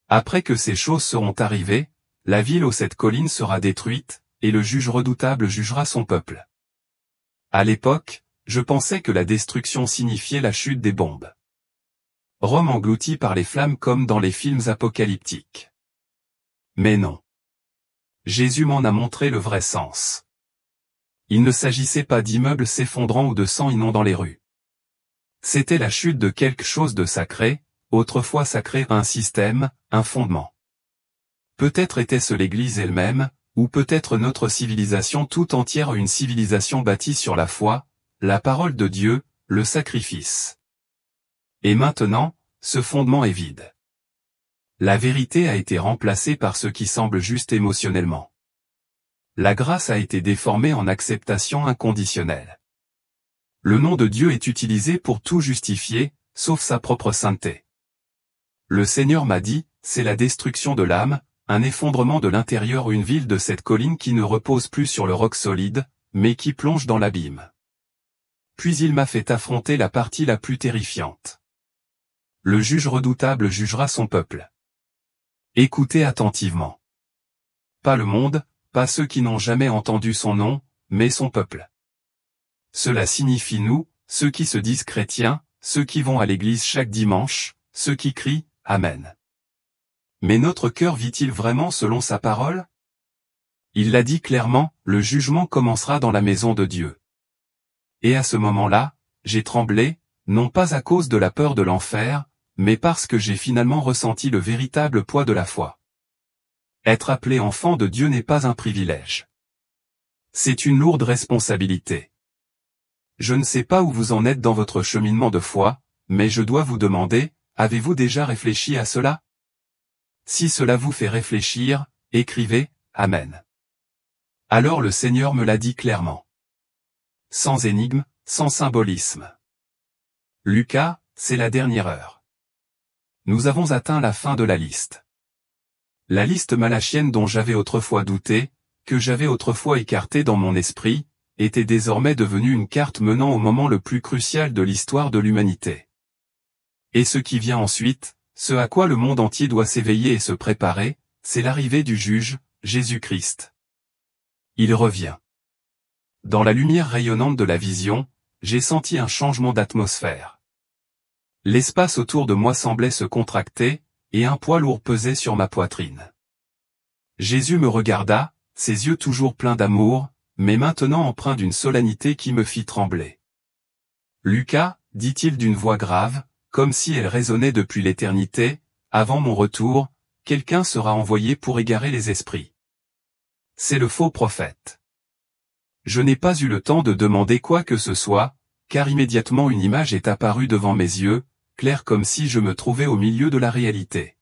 Après que ces choses seront arrivées, la ville aux 7 collines sera détruite, et le juge redoutable jugera son peuple. À l'époque, je pensais que la destruction signifiait la chute des bombes. Rome engloutie par les flammes comme dans les films apocalyptiques. Mais non. Jésus m'en a montré le vrai sens. Il ne s'agissait pas d'immeubles s'effondrant ou de sang inondant les rues. C'était la chute de quelque chose de sacré, autrefois sacré, un système, un fondement. Peut-être était-ce l'Église elle-même, ou peut-être notre civilisation tout entière, une civilisation bâtie sur la foi, la parole de Dieu, le sacrifice. Et maintenant, ce fondement est vide. La vérité a été remplacée par ce qui semble juste émotionnellement. La grâce a été déformée en acceptation inconditionnelle. Le nom de Dieu est utilisé pour tout justifier, sauf sa propre sainteté. Le Seigneur m'a dit, c'est la destruction de l'âme, un effondrement de l'intérieur, une ville de cette colline qui ne repose plus sur le roc solide, mais qui plonge dans l'abîme. Puis il m'a fait affronter la partie la plus terrifiante. Le juge redoutable jugera son peuple. Écoutez attentivement. Pas le monde, pas ceux qui n'ont jamais entendu son nom, mais son peuple. Cela signifie nous, ceux qui se disent chrétiens, ceux qui vont à l'église chaque dimanche, ceux qui crient « Amen ». Mais notre cœur vit-il vraiment selon sa parole? Il l'a dit clairement, le jugement commencera dans la maison de Dieu. Et à ce moment-là, j'ai tremblé, non pas à cause de la peur de l'enfer, mais parce que j'ai finalement ressenti le véritable poids de la foi. Être appelé enfant de Dieu n'est pas un privilège. C'est une lourde responsabilité. Je ne sais pas où vous en êtes dans votre cheminement de foi, mais je dois vous demander, avez-vous déjà réfléchi à cela? Si cela vous fait réfléchir, écrivez « Amen ». Alors le Seigneur me l'a dit clairement. Sans énigme, sans symbolisme. Lucas, c'est la dernière heure. Nous avons atteint la fin de la liste. La liste malachienne dont j'avais autrefois douté, que j'avais autrefois écartée dans mon esprit, était désormais devenue une carte menant au moment le plus crucial de l'histoire de l'humanité. Et ce qui vient ensuite, ce à quoi le monde entier doit s'éveiller et se préparer, c'est l'arrivée du juge, Jésus-Christ. Il revient. Dans la lumière rayonnante de la vision, j'ai senti un changement d'atmosphère. L'espace autour de moi semblait se contracter, et un poids lourd pesait sur ma poitrine. Jésus me regarda, ses yeux toujours pleins d'amour, mais maintenant empreints d'une solennité qui me fit trembler. « Lucas, dit-il d'une voix grave, comme si elle résonnait depuis l'éternité, avant mon retour, quelqu'un sera envoyé pour égarer les esprits. C'est le faux prophète. » Je n'ai pas eu le temps de demander quoi que ce soit, car immédiatement une image est apparue devant mes yeux, claire comme si je me trouvais au milieu de la réalité.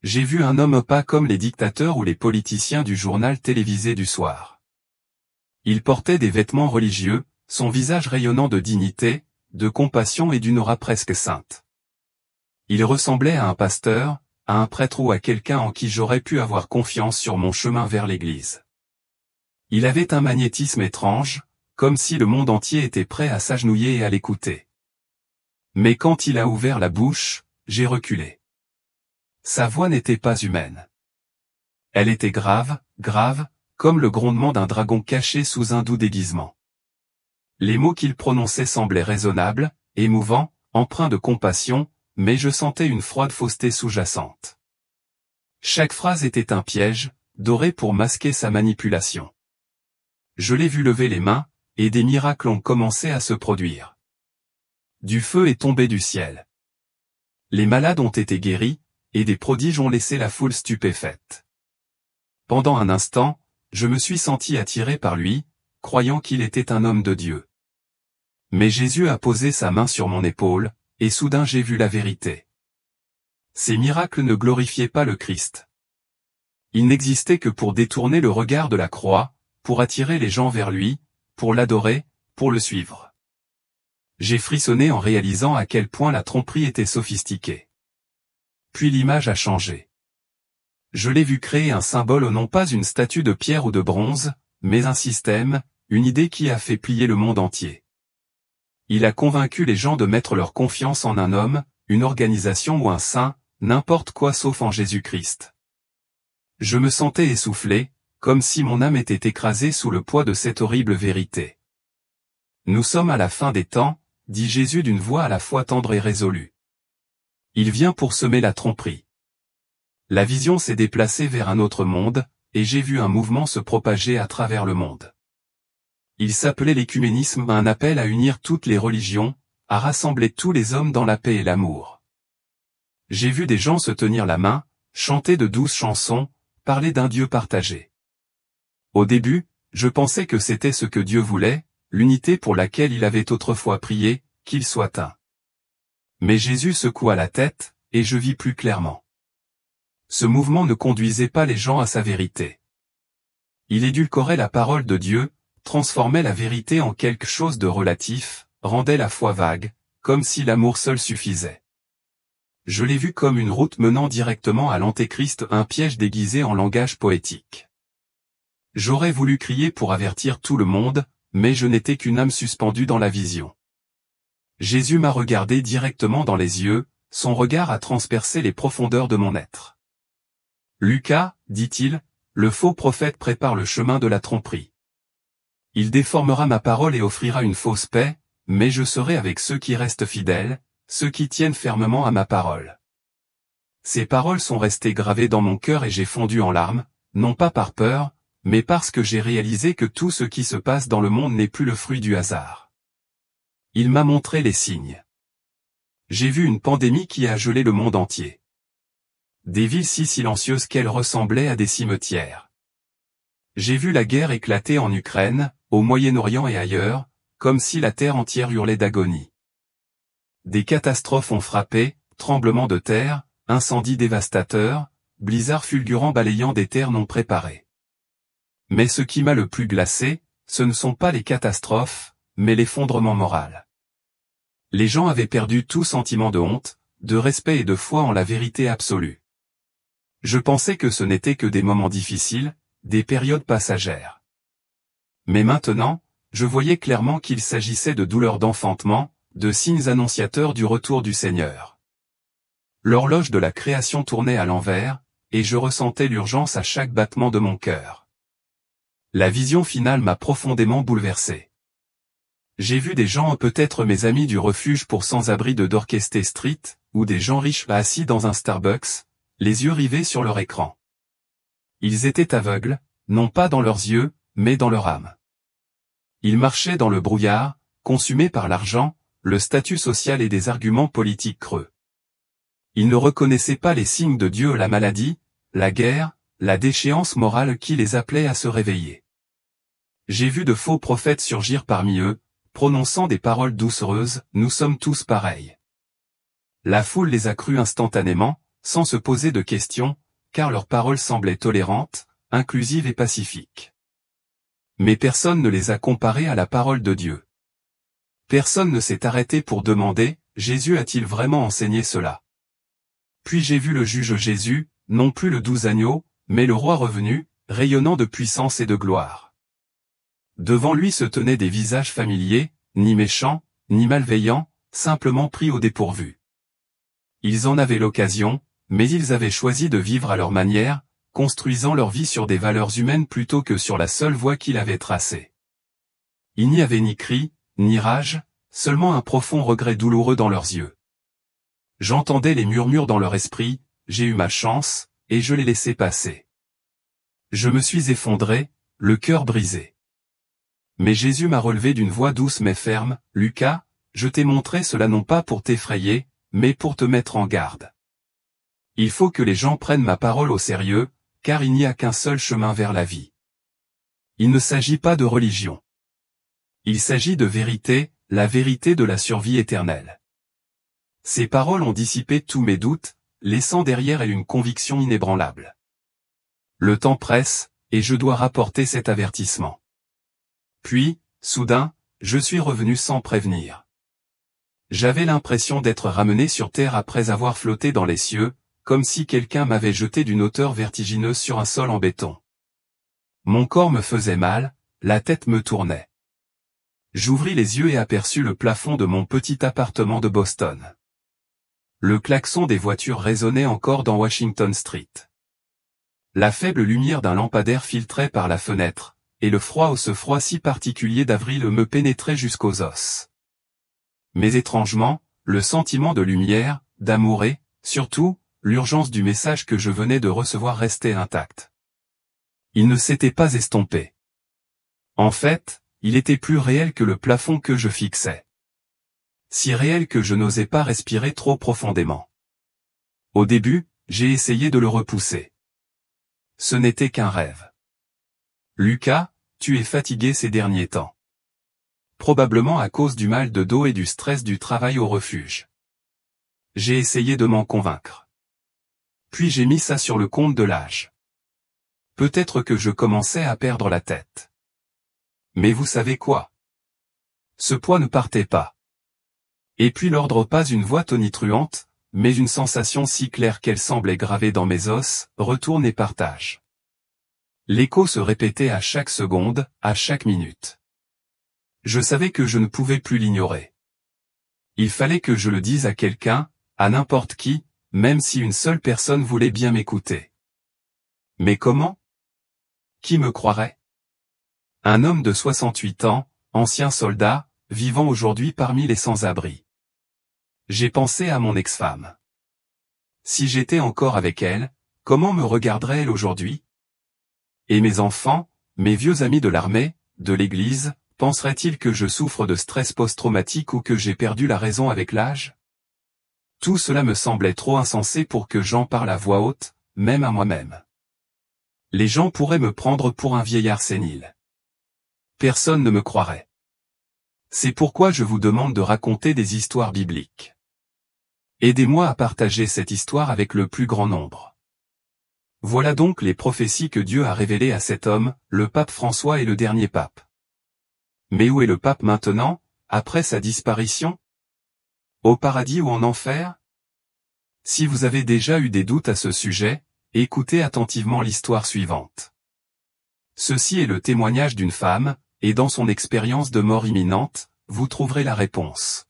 J'ai vu un homme pas comme les dictateurs ou les politiciens du journal télévisé du soir. Il portait des vêtements religieux, son visage rayonnant de dignité, de compassion et d'une aura presque sainte. Il ressemblait à un pasteur, à un prêtre ou à quelqu'un en qui j'aurais pu avoir confiance sur mon chemin vers l'église. Il avait un magnétisme étrange, comme si le monde entier était prêt à s'agenouiller et à l'écouter. Mais quand il a ouvert la bouche, j'ai reculé. Sa voix n'était pas humaine. Elle était grave, grave, comme le grondement d'un dragon caché sous un doux déguisement. Les mots qu'il prononçait semblaient raisonnables, émouvants, empreints de compassion, mais je sentais une froide fausseté sous-jacente. Chaque phrase était un piège, doré pour masquer sa manipulation. Je l'ai vu lever les mains, et des miracles ont commencé à se produire. Du feu est tombé du ciel. Les malades ont été guéris, et des prodiges ont laissé la foule stupéfaite. Pendant un instant, je me suis senti attiré par lui, croyant qu'il était un homme de Dieu. Mais Jésus a posé sa main sur mon épaule, et soudain j'ai vu la vérité. Ces miracles ne glorifiaient pas le Christ. Ils n'existaient que pour détourner le regard de la croix, pour attirer les gens vers lui, pour l'adorer, pour le suivre. J'ai frissonné en réalisant à quel point la tromperie était sophistiquée. Puis l'image a changé. Je l'ai vu créer un symbole, non pas une statue de pierre ou de bronze, mais un système, une idée qui a fait plier le monde entier. Il a convaincu les gens de mettre leur confiance en un homme, une organisation ou un saint, n'importe quoi sauf en Jésus-Christ. Je me sentais essoufflé, comme si mon âme était écrasée sous le poids de cette horrible vérité. Nous sommes à la fin des temps, dit Jésus d'une voix à la fois tendre et résolue. Il vient pour semer la tromperie. La vision s'est déplacée vers un autre monde, et j'ai vu un mouvement se propager à travers le monde. Il s'appelait l'écuménisme, un appel à unir toutes les religions, à rassembler tous les hommes dans la paix et l'amour. J'ai vu des gens se tenir la main, chanter de douces chansons, parler d'un Dieu partagé. Au début, je pensais que c'était ce que Dieu voulait, l'unité pour laquelle il avait autrefois prié, qu'il soit un. Mais Jésus secoua la tête, et je vis plus clairement. Ce mouvement ne conduisait pas les gens à sa vérité. Il édulcorait la parole de Dieu, transformait la vérité en quelque chose de relatif, rendait la foi vague, comme si l'amour seul suffisait. Je l'ai vu comme une route menant directement à l'Antéchrist, un piège déguisé en langage poétique. J'aurais voulu crier pour avertir tout le monde, mais je n'étais qu'une âme suspendue dans la vision. Jésus m'a regardé directement dans les yeux, son regard a transpercé les profondeurs de mon être. Lucas, dit-il, le faux prophète prépare le chemin de la tromperie. Il déformera ma parole et offrira une fausse paix, mais je serai avec ceux qui restent fidèles, ceux qui tiennent fermement à ma parole. Ces paroles sont restées gravées dans mon cœur et j'ai fondu en larmes, non pas par peur, mais parce que j'ai réalisé que tout ce qui se passe dans le monde n'est plus le fruit du hasard. Il m'a montré les signes. J'ai vu une pandémie qui a gelé le monde entier. Des villes si silencieuses qu'elles ressemblaient à des cimetières. J'ai vu la guerre éclater en Ukraine, au Moyen-Orient et ailleurs, comme si la terre entière hurlait d'agonie. Des catastrophes ont frappé, tremblements de terre, incendies dévastateurs, blizzards fulgurants balayant des terres non préparées. Mais ce qui m'a le plus glacé, ce ne sont pas les catastrophes, mais l'effondrement moral. Les gens avaient perdu tout sentiment de honte, de respect et de foi en la vérité absolue. Je pensais que ce n'était que des moments difficiles, des périodes passagères. Mais maintenant, je voyais clairement qu'il s'agissait de douleurs d'enfantement, de signes annonciateurs du retour du Seigneur. L'horloge de la création tournait à l'envers, et je ressentais l'urgence à chaque battement de mon cœur. La vision finale m'a profondément bouleversé. J'ai vu des gens, peut-être mes amis du refuge pour sans-abri de Dorchester Street, ou des gens riches assis dans un Starbucks, les yeux rivés sur leur écran. Ils étaient aveugles, non pas dans leurs yeux, mais dans leur âme. Ils marchaient dans le brouillard, consumés par l'argent, le statut social et des arguments politiques creux. Ils ne reconnaissaient pas les signes de Dieu, la maladie, la guerre, la déchéance morale qui les appelait à se réveiller. J'ai vu de faux prophètes surgir parmi eux, prononçant des paroles doucereuses, nous sommes tous pareils. La foule les a crus instantanément, sans se poser de questions, car leurs paroles semblaient tolérantes, inclusives et pacifiques. Mais personne ne les a comparées à la parole de Dieu. Personne ne s'est arrêté pour demander, Jésus a-t-il vraiment enseigné cela? Puis j'ai vu le juge Jésus, non plus le 12 agneau, mais le roi revenu, rayonnant de puissance et de gloire. Devant lui se tenaient des visages familiers, ni méchants, ni malveillants, simplement pris au dépourvu. Ils en avaient l'occasion, mais ils avaient choisi de vivre à leur manière, construisant leur vie sur des valeurs humaines plutôt que sur la seule voie qu'il avait tracée. Il n'y avait ni cri, ni rage, seulement un profond regret douloureux dans leurs yeux. J'entendais les murmures dans leur esprit, j'ai eu ma chance, et je l'ai laissé passer. Je me suis effondré, le cœur brisé. Mais Jésus m'a relevé d'une voix douce mais ferme, Lucas, je t'ai montré cela non pas pour t'effrayer, mais pour te mettre en garde. Il faut que les gens prennent ma parole au sérieux, car il n'y a qu'un seul chemin vers la vie. Il ne s'agit pas de religion. Il s'agit de vérité, la vérité de la survie éternelle. Ces paroles ont dissipé tous mes doutes, laissant derrière elles une conviction inébranlable. Le temps presse, et je dois rapporter cet avertissement. Puis, soudain, je suis revenu sans prévenir. J'avais l'impression d'être ramené sur terre après avoir flotté dans les cieux, comme si quelqu'un m'avait jeté d'une hauteur vertigineuse sur un sol en béton. Mon corps me faisait mal, la tête me tournait. J'ouvris les yeux et aperçus le plafond de mon petit appartement de Boston. Le klaxon des voitures résonnait encore dans Washington Street. La faible lumière d'un lampadaire filtrait par la fenêtre, et le froid, ce froid si particulier d'avril me pénétrait jusqu'aux os. Mais étrangement, le sentiment de lumière, d'amour et, surtout, l'urgence du message que je venais de recevoir restait intact. Il ne s'était pas estompé. En fait, il était plus réel que le plafond que je fixais. Si réel que je n'osais pas respirer trop profondément. Au début, j'ai essayé de le repousser. Ce n'était qu'un rêve. Lucas, tu es fatigué ces derniers temps. Probablement à cause du mal de dos et du stress du travail au refuge. J'ai essayé de m'en convaincre. Puis j'ai mis ça sur le compte de l'âge. Peut-être que je commençais à perdre la tête. Mais vous savez quoi? Ce poids ne partait pas. Et puis l'ordre pas une voix tonitruante, mais une sensation si claire qu'elle semblait gravée dans mes os, retourne et partage. L'écho se répétait à chaque seconde, à chaque minute. Je savais que je ne pouvais plus l'ignorer. Il fallait que je le dise à quelqu'un, à n'importe qui, même si une seule personne voulait bien m'écouter. Mais comment? Qui me croirait? Un homme de 68 ans, ancien soldat, vivant aujourd'hui parmi les sans-abri. J'ai pensé à mon ex-femme. Si j'étais encore avec elle, comment me regarderait-elle aujourd'hui? Et mes enfants, mes vieux amis de l'armée, de l'église, penseraient-ils que je souffre de stress post-traumatique ou que j'ai perdu la raison avec l'âge? Tout cela me semblait trop insensé pour que j'en parle à voix haute, même à moi-même. Les gens pourraient me prendre pour un vieillard sénile. Personne ne me croirait. C'est pourquoi je vous demande de raconter des histoires bibliques. Aidez-moi à partager cette histoire avec le plus grand nombre. Voilà donc les prophéties que Dieu a révélées à cet homme, le pape François est le dernier pape. Mais où est le pape maintenant, après sa disparition? Au paradis ou en enfer? Si vous avez déjà eu des doutes à ce sujet, écoutez attentivement l'histoire suivante. Ceci est le témoignage d'une femme, et dans son expérience de mort imminente, vous trouverez la réponse.